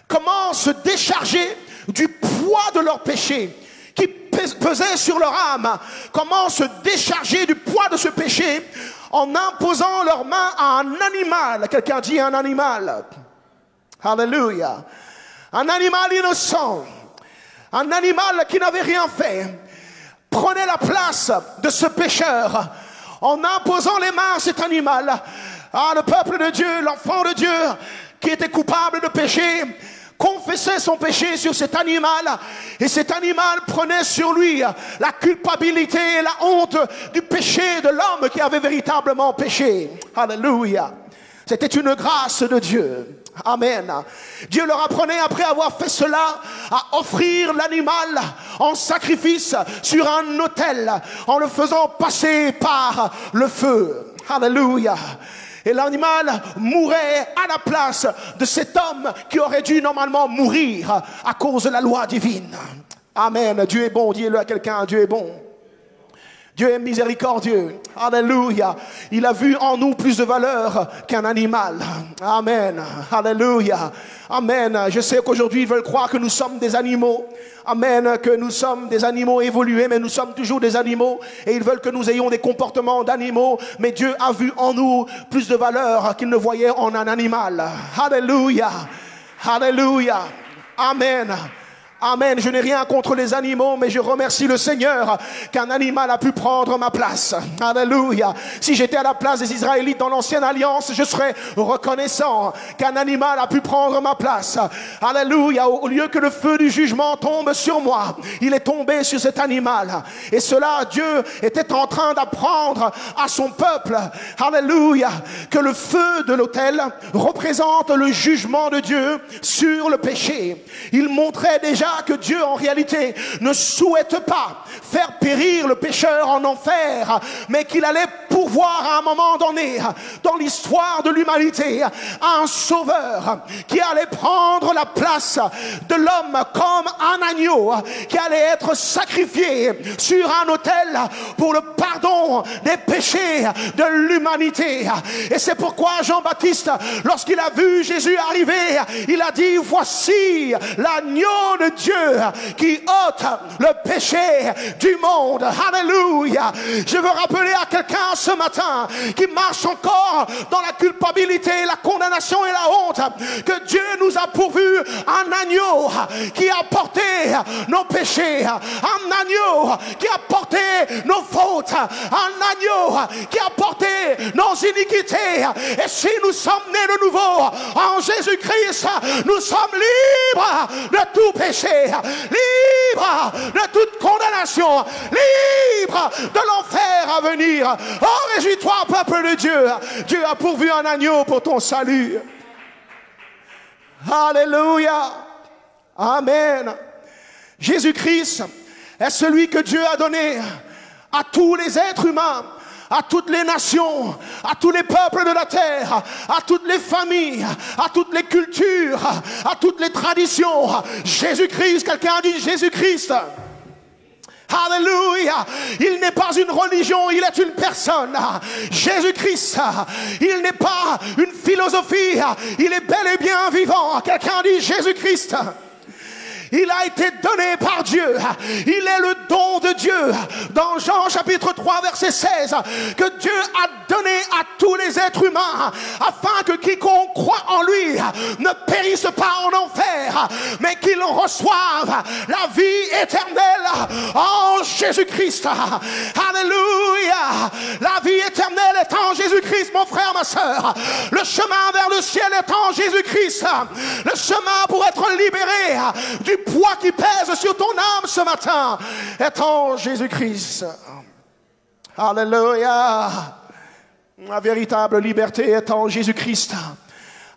comment se décharger du poids de leurs péchés qui pesait sur leur âme, comment se décharger du poids de ce péché en imposant leurs mains à un animal. Quelqu'un dit un animal. Alléluia. Un animal innocent, un animal qui n'avait rien fait, prenait la place de ce pécheur en imposant les mains à cet animal. Le peuple de Dieu, l'enfant de Dieu, qui était coupable de péché, confessait son péché sur cet animal, et cet animal prenait sur lui la culpabilité et la honte du péché de l'homme qui avait véritablement péché. Alléluia. C'était une grâce de Dieu. Amen. Dieu leur apprenait, après avoir fait cela, à offrir l'animal en sacrifice sur un autel, en le faisant passer par le feu. Alléluia. Et l'animal mourait à la place de cet homme qui aurait dû normalement mourir à cause de la loi divine. Amen. Dieu est bon. Dis-le à quelqu'un, Dieu est bon. Dieu est miséricordieux. Alléluia. Il a vu en nous plus de valeur qu'un animal. Amen. Alléluia. Amen. Je sais qu'aujourd'hui ils veulent croire que nous sommes des animaux. Amen. Que nous sommes des animaux évolués, mais nous sommes toujours des animaux. Et ils veulent que nous ayons des comportements d'animaux. Mais Dieu a vu en nous plus de valeur qu'il ne voyait en un animal. Alléluia. Alléluia. Amen. Amen. Je n'ai rien contre les animaux, mais je remercie le Seigneur qu'un animal a pu prendre ma place. Alléluia. Si j'étais à la place des Israélites dans l'ancienne alliance, je serais reconnaissant qu'un animal a pu prendre ma place. Alléluia. Au lieu que le feu du jugement tombe sur moi, il est tombé sur cet animal. Et cela, Dieu était en train d'apprendre à son peuple, alléluia, que le feu de l'autel représente le jugement de Dieu sur le péché. Il montrait déjà que Dieu en réalité ne souhaite pas faire périr le pécheur en enfer, mais qu'il allait pourvoir à un moment donné dans l'histoire de l'humanité un sauveur qui allait prendre la place de l'homme comme un agneau qui allait être sacrifié sur un autel pour le pardon des péchés de l'humanité. Et c'est pourquoi Jean-Baptiste, lorsqu'il a vu Jésus arriver, il a dit: voici l'agneau de Dieu qui ôte le péché du monde. Alléluia. Je veux rappeler à quelqu'un ce ce matin qui marchent encore dans la culpabilité, la condamnation et la honte, que Dieu nous a pourvu un agneau qui a porté nos péchés, un agneau qui a porté nos fautes, un agneau qui a porté nos iniquités. Et si nous sommes nés de nouveau en Jésus-Christ, nous sommes libres de tout péché, libres de toute condamnation, libres de l'enfer à venir. Oh, réjouis-toi, peuple de Dieu. Dieu a pourvu un agneau pour ton salut. Alléluia. Amen. Jésus-Christ est celui que Dieu a donné à tous les êtres humains, à toutes les nations, à tous les peuples de la terre, à toutes les familles, à toutes les cultures, à toutes les traditions. Jésus-Christ, quelqu'un dit Jésus-Christ. Alléluia. Il n'est pas une religion, il est une personne. Jésus-Christ, il n'est pas une philosophie, il est bel et bien vivant. Quelqu'un dit Jésus-Christ. Il a été donné par Dieu. Il est le don de Dieu. Dans Jean chapitre 3 verset 16, que Dieu a donné à tous les êtres humains afin que quiconque croit en lui ne périsse pas en enfer, mais qu'il reçoive la vie éternelle en Jésus-Christ. Alléluia. La vie éternelle est en Jésus-Christ, mon frère, ma soeur. Le chemin vers le ciel est en Jésus-Christ. Le chemin pour être libéré du poids qui pèse sur ton âme ce matin est en Jésus-Christ. Alléluia. La véritable liberté est en Jésus-Christ.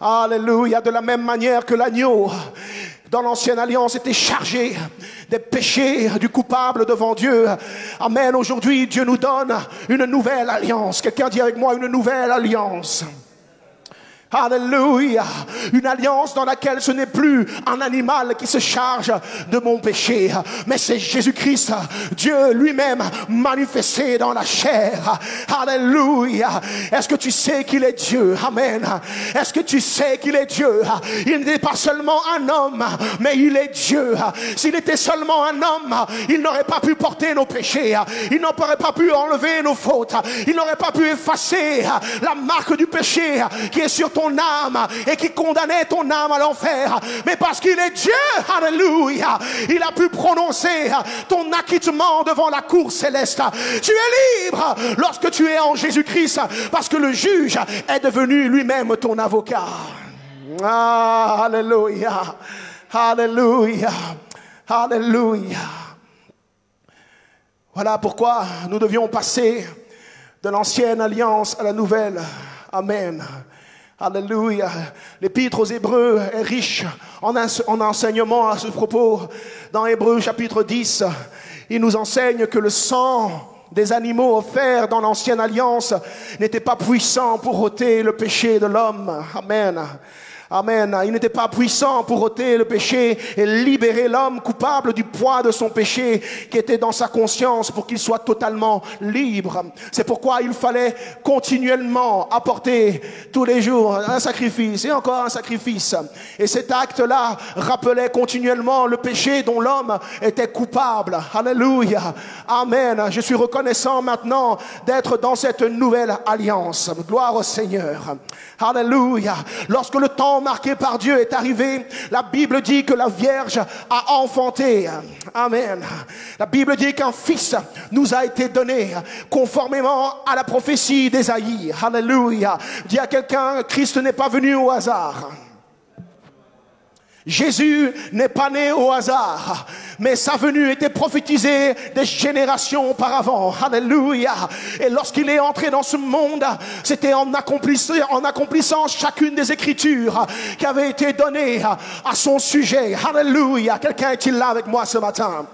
Alléluia. De la même manière que l'agneau dans l'ancienne alliance était chargé des péchés du coupable devant Dieu. Amen. Aujourd'hui, Dieu nous donne une nouvelle alliance. Quelqu'un dit avec moi une nouvelle alliance. Alléluia. Une alliance dans laquelle ce n'est plus un animal qui se charge de mon péché, mais c'est Jésus-Christ, Dieu lui-même manifesté dans la chair. Alléluia. Est-ce que tu sais qu'il est Dieu? Amen. Est-ce que tu sais qu'il est Dieu? Il n'est pas seulement un homme, mais il est Dieu. S'il était seulement un homme, il n'aurait pas pu porter nos péchés, il n'aurait pas pu enlever nos fautes, il n'aurait pas pu effacer la marque du péché qui est sur ton âme et qui condamnait ton âme à l'enfer. Mais parce qu'il est Dieu, alléluia, il a pu prononcer ton acquittement devant la cour céleste. Tu es libre lorsque tu es en Jésus-Christ, parce que le juge est devenu lui-même ton avocat. Ah, alléluia, alléluia, alléluia. Voilà pourquoi nous devions passer de l'ancienne alliance à la nouvelle. Amen. Alléluia. L'épître aux Hébreux est riche en enseignement à ce propos. Dans Hébreux chapitre 10, il nous enseigne que le sang des animaux offerts dans l'ancienne alliance n'était pas puissant pour ôter le péché de l'homme. Amen. Amen. Il n'était pas puissant pour ôter le péché et libérer l'homme coupable du poids de son péché qui était dans sa conscience pour qu'il soit totalement libre. C'est pourquoi il fallait continuellement apporter tous les jours un sacrifice et encore un sacrifice. Et cet acte-là rappelait continuellement le péché dont l'homme était coupable. Alléluia. Amen. Je suis reconnaissant maintenant d'être dans cette nouvelle alliance. Gloire au Seigneur. Alléluia. Lorsque le temps marqué par Dieu est arrivé, la Bible dit que la Vierge a enfanté. Amen. La Bible dit qu'un fils nous a été donné conformément à la prophétie d'Ésaïe. Alléluia. Dis à quelqu'un, Christ n'est pas venu au hasard. Jésus n'est pas né au hasard, mais sa venue était prophétisée des générations auparavant. Alléluia. Et lorsqu'il est entré dans ce monde, c'était en accomplissant chacune des écritures qui avaient été données à son sujet. Alléluia. Quelqu'un est-il là avec moi ce matin?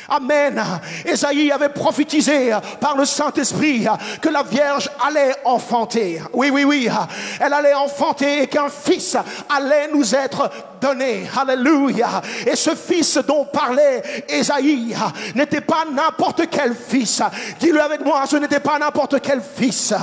Amen. Ésaïe avait prophétisé par le Saint-Esprit que la Vierge allait enfanter. Oui, oui, oui. Elle allait enfanter et qu'un fils allait nous être donné. Alléluia. Et ce fils dont parlait Ésaïe n'était pas n'importe quel fils. Dis-le avec moi, ce n'était pas n'importe quel fils.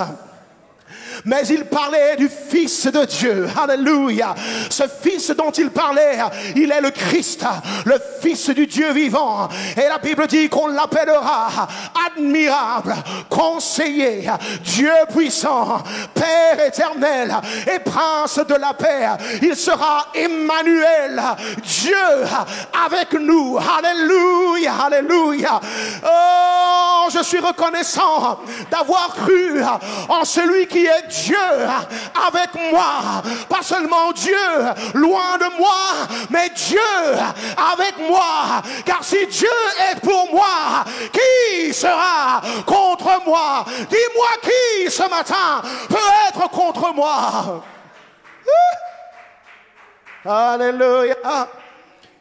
mais il parlait du Fils de Dieu. Alléluia. Ce Fils dont il parlait, il est le Christ, le Fils du Dieu vivant. Et la Bible dit qu'on l'appellera admirable, conseiller, Dieu puissant, Père éternel et Prince de la paix. Il sera Emmanuel, Dieu avec nous. Alléluia, alléluia. Oh, je suis reconnaissant d'avoir cru en celui qui est Dieu avec moi. Pas seulement Dieu loin de moi, mais Dieu avec moi. Car si Dieu est pour moi, qui sera contre moi? Dis-moi qui ce matin peut être contre moi? Alléluia.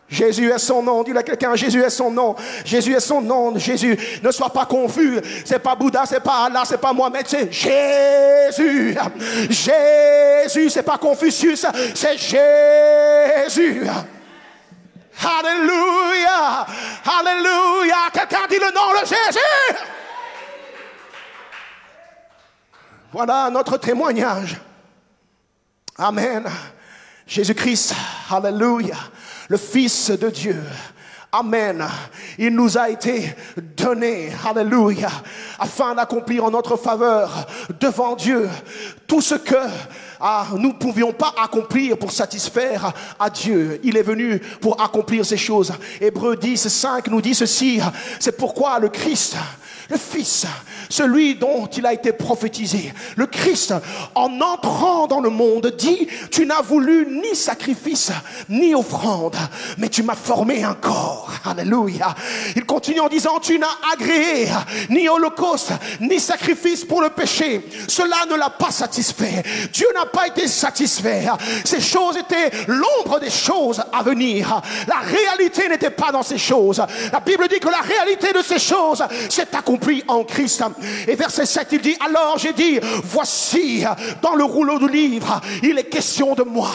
Jésus est son nom. Dis-le à quelqu'un, Jésus est son nom. Jésus est son nom. Jésus, ne sois pas confus. C'est pas Bouddha, c'est pas Allah, c'est pas Mohamed, c'est Jésus. Jésus, c'est pas Confucius, c'est Jésus. Alléluia. Alléluia. Quelqu'un dit le nom de Jésus. Voilà notre témoignage. Amen. Jésus-Christ, alléluia, le Fils de Dieu. Amen. Il nous a été donné, alléluia, afin d'accomplir en notre faveur devant Dieu tout ce que nous ne pouvions pas accomplir pour satisfaire à Dieu. Il est venu pour accomplir ces choses. Hébreux 10, 5 nous dit ceci. C'est pourquoi le Christ, le Fils, celui dont il a été prophétisé, le Christ, en entrant dans le monde, dit: tu n'as voulu ni sacrifice, ni offrande, mais tu m'as formé un corps. Alléluia. Il continue en disant: tu n'as agréé ni holocauste, ni sacrifice pour le péché. Cela ne l'a pas satisfait. Dieu n'a pas été satisfait. Ces choses étaient l'ombre des choses à venir. La réalité n'était pas dans ces choses. La Bible dit que la réalité de ces choses s'est accomplie en Christ. Et verset 7, il dit: alors j'ai dit, voici dans le rouleau du livre, il est question de moi,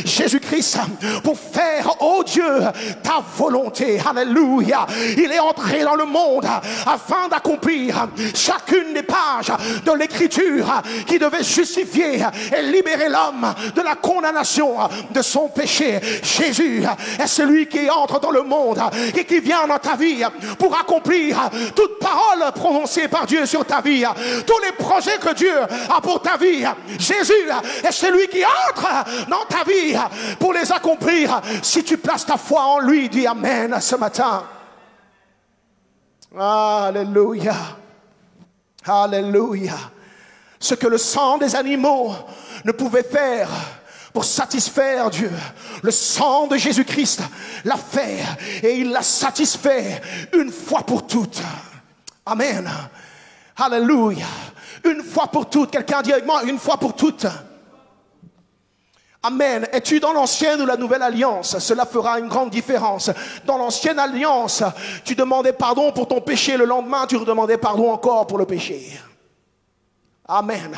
Jésus-Christ, pour faire, oh Dieu, ta volonté. Alléluia. Il est entré dans le monde afin d'accomplir chacune des pages de l'écriture qui devait justifier et libérer l'homme de la condamnation de son péché. Jésus est celui qui entre dans le monde et qui vient dans ta vie pour accomplir toute parole prononcée par Dieu sur ta vie, tous les projets que Dieu a pour ta vie. Jésus est celui qui entre dans ta vie pour les accomplir. Si tu places ta foi en lui, dis Amen ce matin. Alléluia. Alléluia. Ce que le sang des animaux ne pouvait faire pour satisfaire Dieu, le sang de Jésus-Christ l'a fait et il l'a satisfait une fois pour toutes. Amen. Alléluia. Une fois pour toutes. Quelqu'un dit avec moi: une fois pour toutes. Amen. Es-tu dans l'ancienne ou la nouvelle alliance? Cela fera une grande différence. Dans l'ancienne alliance, tu demandais pardon pour ton péché. Le lendemain, tu redemandais pardon encore pour le péché. Amen.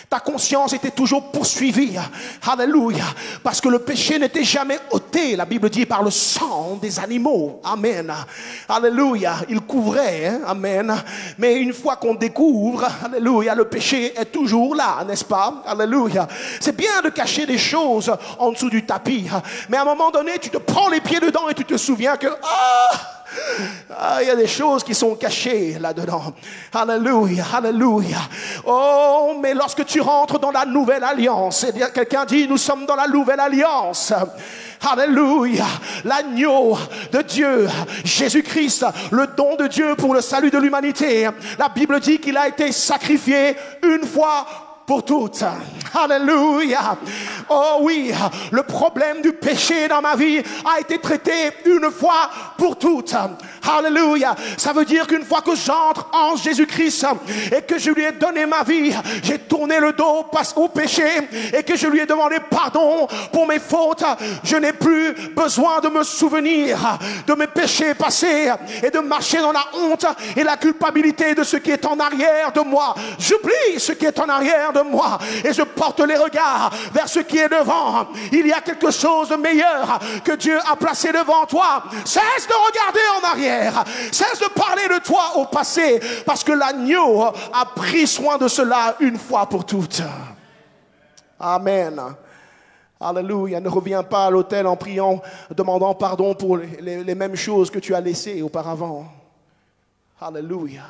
Ta conscience était toujours poursuivie. Alléluia. Parce que le péché n'était jamais ôté, la Bible dit, par le sang des animaux. Amen. Alléluia. Il couvrait. Hein? Amen. Mais une fois qu'on découvre, alléluia, le péché est toujours là, n'est-ce pas? Alléluia. C'est bien de cacher des choses en dessous du tapis. Mais à un moment donné, tu te prends les pieds dedans et tu te souviens que... il y a des choses qui sont cachées là-dedans. Alléluia, alléluia. Oh, mais lorsque tu rentres dans la nouvelle alliance, et quelqu'un dit: nous sommes dans la nouvelle alliance. Alléluia. L'agneau de Dieu, Jésus-Christ, le don de Dieu pour le salut de l'humanité. La Bible dit qu'il a été sacrifié une fois pour toutes. Alléluia. Oh oui, le problème du péché dans ma vie a été traité une fois pour toutes. Alléluia. Ça veut dire qu'une fois que j'entre en Jésus-Christ et que je lui ai donné ma vie, j'ai tourné le dos au péché et que je lui ai demandé pardon pour mes fautes, je n'ai plus besoin de me souvenir de mes péchés passés et de marcher dans la honte et la culpabilité de ce qui est en arrière de moi. J'oublie ce qui est en arrière de moi et je porte les regards vers ce qui est devant. Il y a quelque chose de meilleur que Dieu a placé devant toi. Cesse de regarder en arrière. Cesse de parler de toi au passé, parce que l'agneau a pris soin de cela une fois pour toutes. Amen. Alléluia. Ne reviens pas à l'autel en priant, demandant pardon pour les mêmes choses que tu as laissées auparavant. Alléluia.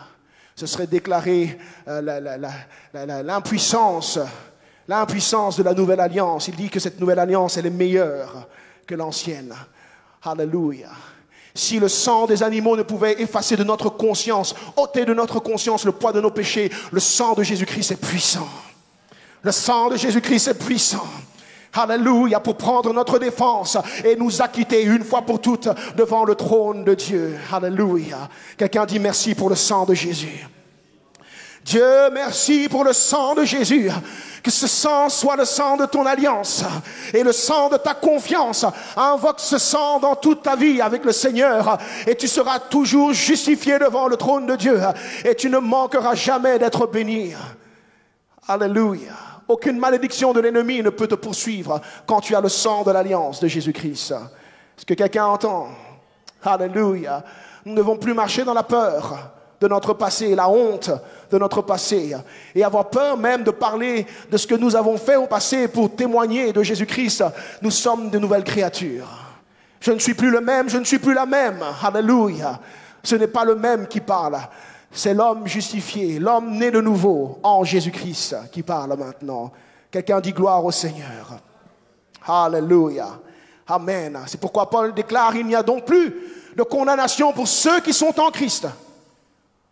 Ce serait déclarer l'impuissance de la nouvelle alliance. Il dit que cette nouvelle alliance, elle est meilleure que l'ancienne. Alléluia. Si le sang des animaux ne pouvait effacer de notre conscience, ôter de notre conscience le poids de nos péchés, le sang de Jésus-Christ est puissant. Le sang de Jésus-Christ est puissant. Alléluia, pour prendre notre défense et nous acquitter une fois pour toutes devant le trône de Dieu. Alléluia. Quelqu'un dit merci pour le sang de Jésus. Dieu, merci pour le sang de Jésus. Que ce sang soit le sang de ton alliance et le sang de ta confiance. Invoque ce sang dans toute ta vie avec le Seigneur et tu seras toujours justifié devant le trône de Dieu et tu ne manqueras jamais d'être béni. Alléluia. Aucune malédiction de l'ennemi ne peut te poursuivre quand tu as le sang de l'alliance de Jésus-Christ. Est-ce que quelqu'un entend? Alléluia. Nous ne devons plus marcher dans la peur de notre passé, la honte de notre passé, et avoir peur même de parler de ce que nous avons fait au passé pour témoigner de Jésus-Christ. Nous sommes de nouvelles créatures. Je ne suis plus le même, je ne suis plus la même. Alléluia. Ce n'est pas le même qui parle. C'est l'homme justifié, l'homme né de nouveau en Jésus-Christ qui parle maintenant. Quelqu'un dit gloire au Seigneur. Alléluia. Amen. C'est pourquoi Paul déclare, il n'y a donc plus de condamnation pour ceux qui sont en Christ.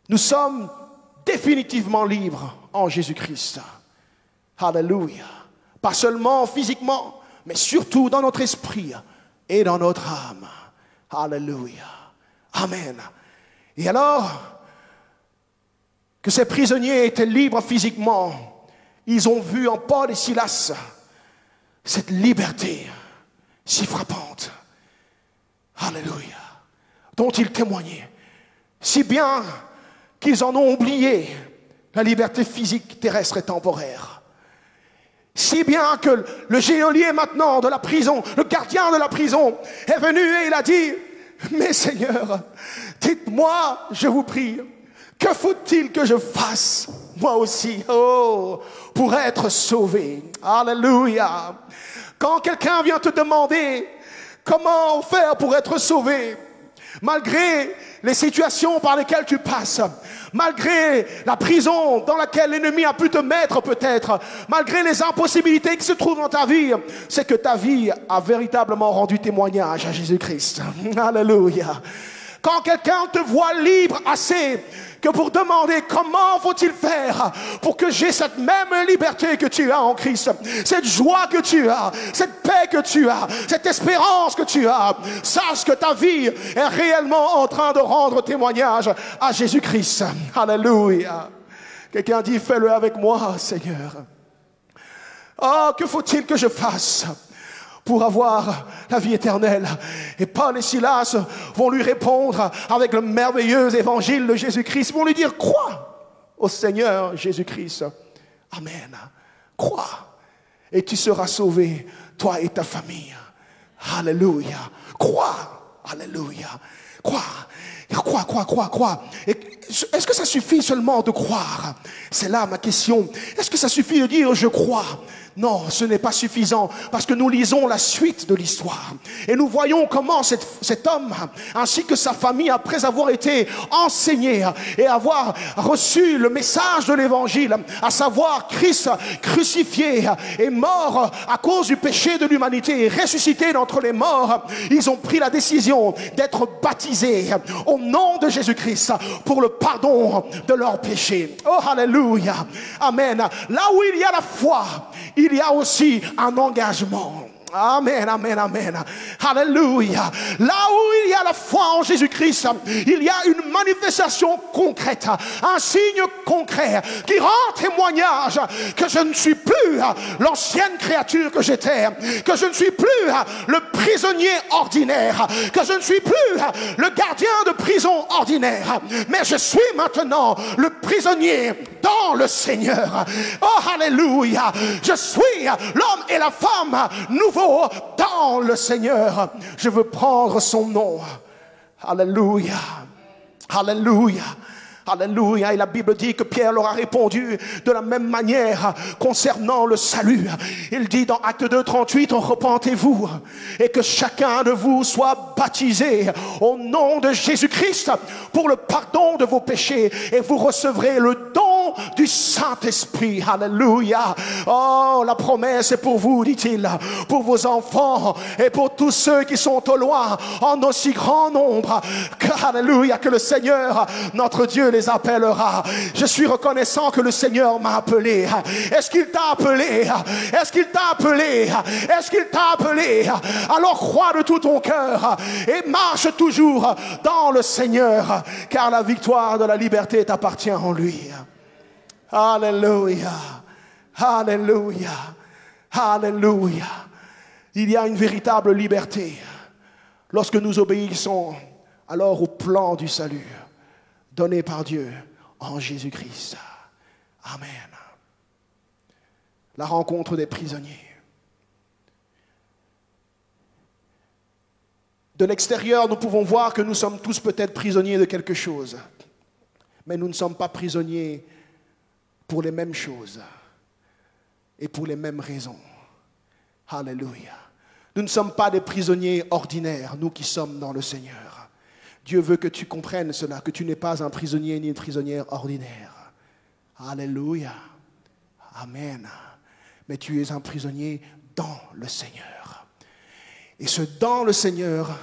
Nous sommes définitivement libres en Jésus-Christ. Alléluia. Pas seulement physiquement, mais surtout dans notre esprit et dans notre âme. Alléluia. Amen. Et alors que ces prisonniers étaient libres physiquement, ils ont vu en Paul et Silas cette liberté si frappante. Alléluia. Dont ils témoignaient. Si bien qu'ils en ont oublié la liberté physique, terrestre et temporaire. Si bien que le geôlier maintenant de la prison, le gardien de la prison, est venu et il a dit, mais Seigneur, dites-moi, je vous prie, que faut-il que je fasse, moi aussi, pour être sauvé? Alléluia. Quand quelqu'un vient te demander comment faire pour être sauvé, malgré les situations par lesquelles tu passes, malgré la prison dans laquelle l'ennemi a pu te mettre peut-être, malgré les impossibilités qui se trouvent dans ta vie, c'est que ta vie a véritablement rendu témoignage à Jésus-Christ. Alléluia. Quand quelqu'un te voit libre assez que pour demander comment faut-il faire pour que j'ai cette même liberté que tu as en Christ, cette joie que tu as, cette paix que tu as, cette espérance que tu as, sache que ta vie est réellement en train de rendre témoignage à Jésus-Christ. Alléluia. Quelqu'un dit, fais-le avec moi, Seigneur. Oh, que faut-il que je fasse pour avoir la vie éternelle? Et Paul et Silas vont lui répondre avec le merveilleux évangile de Jésus-Christ. Ils vont lui dire, crois au Seigneur Jésus-Christ. Amen. Crois et tu seras sauvé, toi et ta famille. Alléluia. Crois. Alléluia. Crois. Crois. Est-ce que ça suffit seulement de croire? C'est là ma question. Est-ce que ça suffit de dire je crois? Non, ce n'est pas suffisant, parce que nous lisons la suite de l'histoire et nous voyons comment cet homme ainsi que sa famille, après avoir été enseignés et avoir reçu le message de l'évangile, à savoir Christ crucifié et mort à cause du péché de l'humanité et ressuscité d'entre les morts, ils ont pris la décision d'être baptisés au nom de Jésus-Christ pour le pardon de leurs péchés. Oh, alléluia. Amen. Là où il y a la foi, il y a aussi un engagement. Amen, amen, amen. Alléluia. Là où il y a la foi en Jésus-Christ, il y a une manifestation concrète, un signe concret qui rend témoignage que je ne suis plus l'ancienne créature que j'étais, que je ne suis plus le prisonnier ordinaire, que je ne suis plus le gardien de prison ordinaire, mais je suis maintenant le prisonnier dans le Seigneur. Oh, alléluia. Je suis l'homme et la femme nouveau dans le Seigneur. Je veux prendre son nom. Alléluia. Alléluia. Alléluia. Et la Bible dit que Pierre leur a répondu de la même manière concernant le salut. Il dit dans Acte 2, 38, repentez-vous et que chacun de vous soit baptisé au nom de Jésus-Christ pour le pardon de vos péchés et vous recevrez le don du Saint-Esprit. Alléluia. Oh, la promesse est pour vous, dit-il, pour vos enfants et pour tous ceux qui sont au loin en aussi grand nombre alléluia, que le Seigneur, notre Dieu, les appellera. Je suis reconnaissant que le Seigneur m'a appelé. Est-ce qu'il t'a appelé? Est-ce qu'il t'a appelé? Est-ce qu'il t'a appelé? Alors crois de tout ton cœur et marche toujours dans le Seigneur, car la victoire de la liberté t'appartient en lui. Alléluia. Alléluia. Alléluia. Il y a une véritable liberté lorsque nous obéissons alors au plan du salut donné par Dieu en Jésus-Christ. Amen. La rencontre des prisonniers. De l'extérieur, nous pouvons voir que nous sommes tous peut-être prisonniers de quelque chose. Mais nous ne sommes pas prisonniers pour les mêmes choses et pour les mêmes raisons. Alléluia. Nous ne sommes pas des prisonniers ordinaires, nous qui sommes dans le Seigneur. Dieu veut que tu comprennes cela, que tu n'es pas un prisonnier ni une prisonnière ordinaire. Alléluia. Amen. Mais tu es un prisonnier dans le Seigneur. Et ce dans le Seigneur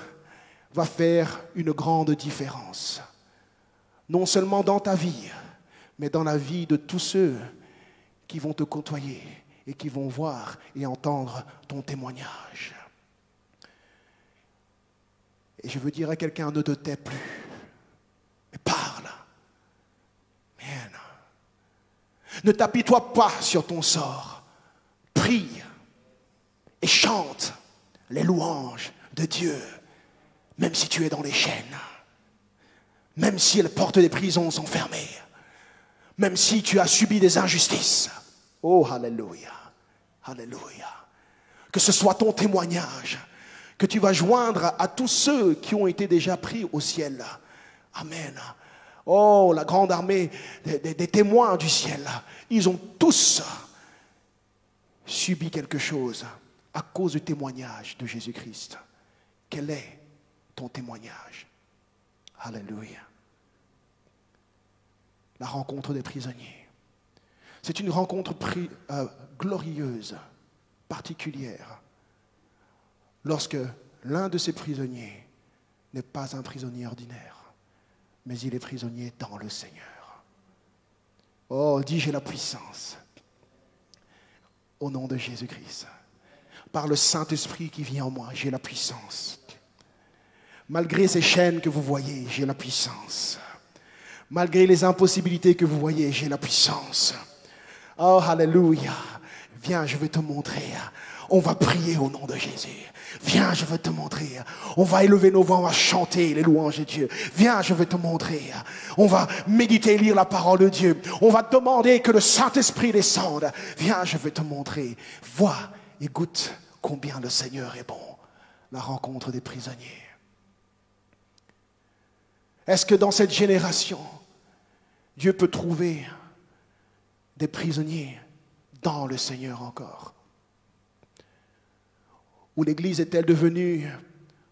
va faire une grande différence. Non seulement dans ta vie, mais dans la vie de tous ceux qui vont te côtoyer et qui vont voir et entendre ton témoignage. Et je veux dire à quelqu'un, ne te tais plus, mais parle. Amen. Ne t'apitoie pas sur ton sort. Prie et chante les louanges de Dieu, même si tu es dans les chaînes, même si les portes des prisons sont fermées, même si tu as subi des injustices. Oh, alléluia, alléluia. Que ce soit ton témoignage que tu vas joindre à tous ceux qui ont été déjà pris au ciel. Amen. Oh, la grande armée des témoins du ciel, ils ont tous subi quelque chose à cause du témoignage de Jésus-Christ. Quel est ton témoignage? Alléluia. La rencontre des prisonniers. C'est une rencontre glorieuse, particulière, lorsque l'un de ces prisonniers n'est pas un prisonnier ordinaire, mais il est prisonnier dans le Seigneur. Oh, dis, j'ai la puissance au nom de Jésus-Christ. Par le Saint-Esprit qui vit en moi, j'ai la puissance. Malgré ces chaînes que vous voyez, j'ai la puissance. Malgré les impossibilités que vous voyez, j'ai la puissance. Oh, alléluia. Viens, je vais te montrer. On va prier au nom de Jésus. Viens, je vais te montrer. On va élever nos voix, on va chanter les louanges de Dieu. Viens, je vais te montrer. On va méditer et lire la parole de Dieu. On va demander que le Saint-Esprit descende. Viens, je vais te montrer. Vois et goûte combien le Seigneur est bon. La rencontre des prisonniers. Est-ce que dans cette génération, Dieu peut trouver des prisonniers dans le Seigneur encore? Ou l'Église est-elle devenue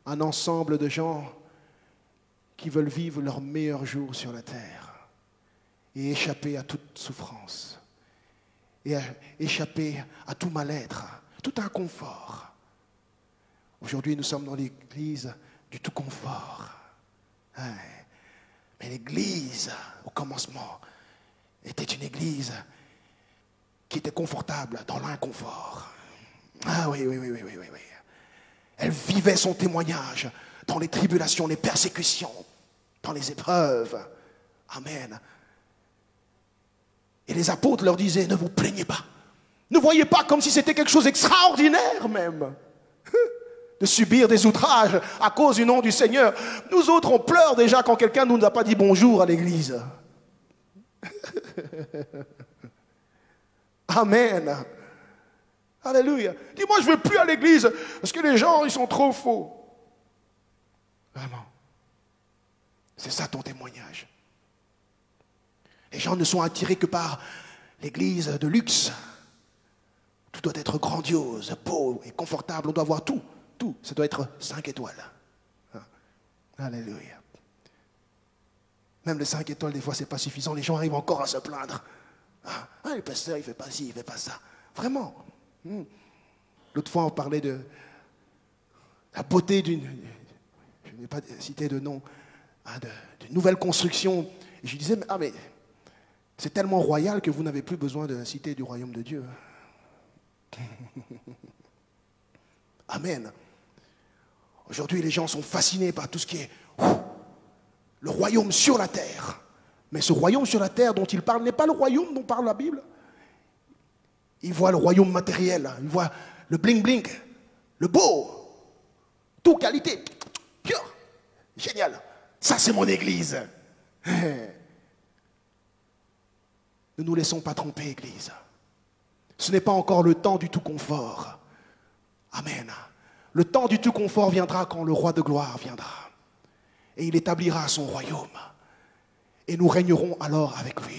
un ensemble de gens qui veulent vivre leurs meilleurs jours sur la terre et échapper à toute souffrance et échapper à tout mal-être, tout inconfort? Aujourd'hui, nous sommes dans l'Église du tout confort. Mais l'Église, au commencement, était une Église qui était confortable dans l'inconfort. Ah oui. Elle vivait son témoignage dans les tribulations, les persécutions, dans les épreuves. Amen. Et les apôtres leur disaient, ne vous plaignez pas. Ne voyez pas comme si c'était quelque chose d'extraordinaire même, de subir des outrages à cause du nom du Seigneur. Nous autres, on pleure déjà quand quelqu'un ne nous a pas dit bonjour à l'église. Amen. Alléluia. Dis-moi, je ne veux plus à l'église parce que les gens, ils sont trop faux. Vraiment. C'est ça ton témoignage. Les gens ne sont attirés que par l'église de luxe. Tout doit être grandiose, beau et confortable. On doit avoir tout. Tout. Ça doit être 5 étoiles. Alléluia. Même les 5 étoiles, des fois, ce n'est pas suffisant. Les gens arrivent encore à se plaindre. Le pasteur, il ne fait pas ci, il ne fait pas ça. Vraiment. L'autre fois, on parlait de la beauté d'une... Je n'ai pas cité de nom. D'une nouvelle construction. Et je disais, mais c'est tellement royal que vous n'avez plus besoin de citer du royaume de Dieu. Amen. Aujourd'hui, les gens sont fascinés par tout ce qui est le royaume sur la terre. Mais ce royaume sur la terre dont ils parlent n'est pas le royaume dont parle la Bible. Ils voient le royaume matériel, ils voient le bling-bling, le beau, tout qualité, pure, génial. Ça, c'est mon église. Ne nous laissons pas tromper, église. Ce n'est pas encore le temps du tout confort. Amen. Le temps du tout confort viendra quand le roi de gloire viendra. Et il établira son royaume. Et nous régnerons alors avec lui.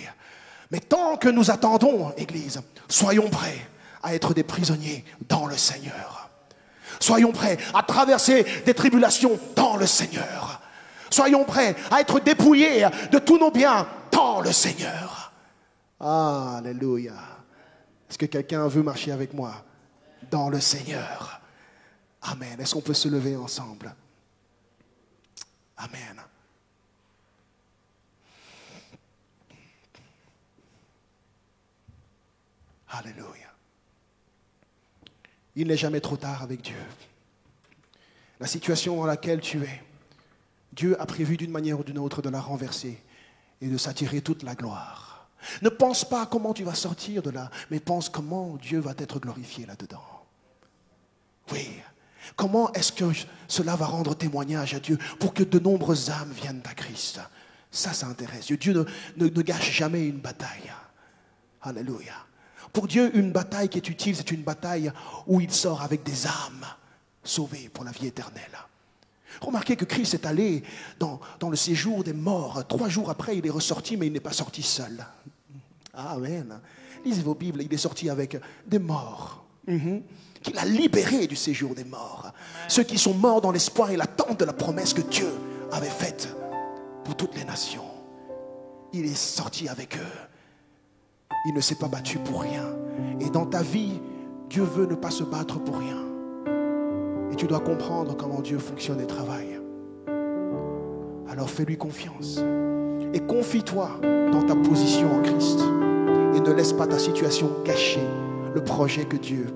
Mais tant que nous attendons, Église, soyons prêts à être des prisonniers dans le Seigneur. Soyons prêts à traverser des tribulations dans le Seigneur. Soyons prêts à être dépouillés de tous nos biens dans le Seigneur. Alléluia. Est-ce que quelqu'un veut marcher avec moi dans le Seigneur? Amen. Est-ce qu'on peut se lever ensemble? Amen. Alléluia. Il n'est jamais trop tard avec Dieu. La situation dans laquelle tu es, Dieu a prévu d'une manière ou d'une autre de la renverser et de s'attirer toute la gloire. Ne pense pas comment tu vas sortir de là, mais pense comment Dieu va être glorifié là-dedans. Oui. Comment est-ce que cela va rendre témoignage à Dieu pour que de nombreuses âmes viennent à Christ? Ça intéresse Dieu. Dieu ne gâche jamais une bataille. Alléluia. Pour Dieu, une bataille qui est utile, c'est une bataille où il sort avec des âmes sauvées pour la vie éternelle. Remarquez que Christ est allé dans le séjour des morts. 3 jours après, il est ressorti, mais il n'est pas sorti seul. Amen. Lisez vos Bibles, il est sorti avec des morts. Qu'il a libérés du séjour des morts. Ceux qui sont morts dans l'espoir et l'attente de la promesse que Dieu avait faite pour toutes les nations. Il est sorti avec eux. Il ne s'est pas battu pour rien. Et dans ta vie, Dieu veut ne pas se battre pour rien. Et tu dois comprendre comment Dieu fonctionne et travaille. Alors fais-lui confiance. Et confie-toi dans ta position en Christ. Et ne laisse pas ta situation cacher le projet que Dieu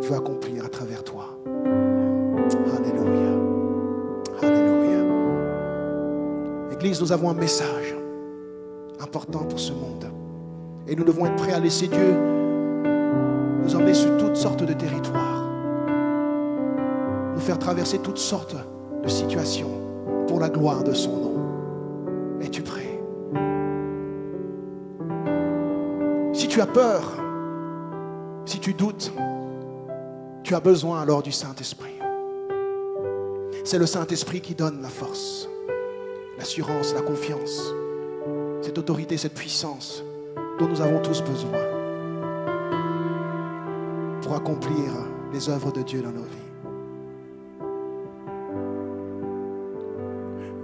veut accomplir à travers toi. Alléluia. Alléluia. Église, nous avons un message important pour ce monde. Et nous devons être prêts à laisser Dieu nous emmener sur toutes sortes de territoires. Nous faire traverser toutes sortes de situations pour la gloire de son nom. Es-tu prêt? Si tu as peur, si tu doutes, tu as besoin alors du Saint-Esprit. C'est le Saint-Esprit qui donne la force, l'assurance, la confiance, cette autorité, cette puissance dont nous avons tous besoin pour accomplir les œuvres de Dieu dans nos vies.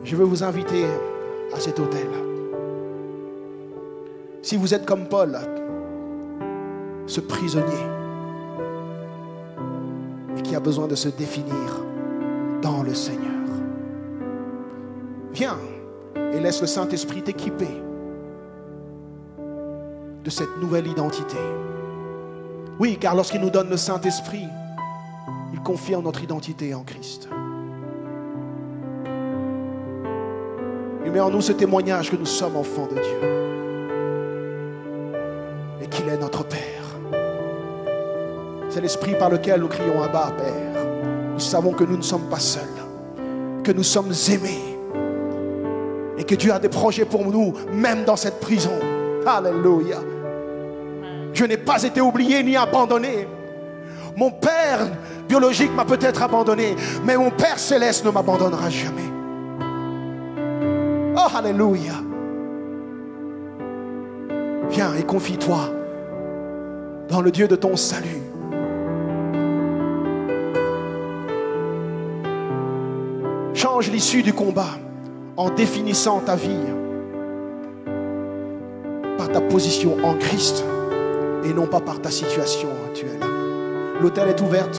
Je veux vous inviter à cet autel. Si vous êtes comme Paul, ce prisonnier, et qui a besoin de se définir dans le Seigneur, viens et laisse le Saint-Esprit t'équiper de cette nouvelle identité. Oui, car lorsqu'il nous donne le Saint-Esprit, il confirme notre identité en Christ. Il met en nous ce témoignage que nous sommes enfants de Dieu et qu'il est notre Père. C'est l'esprit par lequel nous crions Abba, Père. Nous savons que nous ne sommes pas seuls, que nous sommes aimés et que Dieu a des projets pour nous, même dans cette prison. Alléluia. Je n'ai pas été oublié ni abandonné. Mon père biologique m'a peut-être abandonné, mais mon Père céleste ne m'abandonnera jamais. Oh, alléluia. Viens et confie-toi dans le Dieu de ton salut. Change l'issue du combat en définissant ta vie par ta position en Christ et non pas par ta situation actuelle. L'autel est ouvert.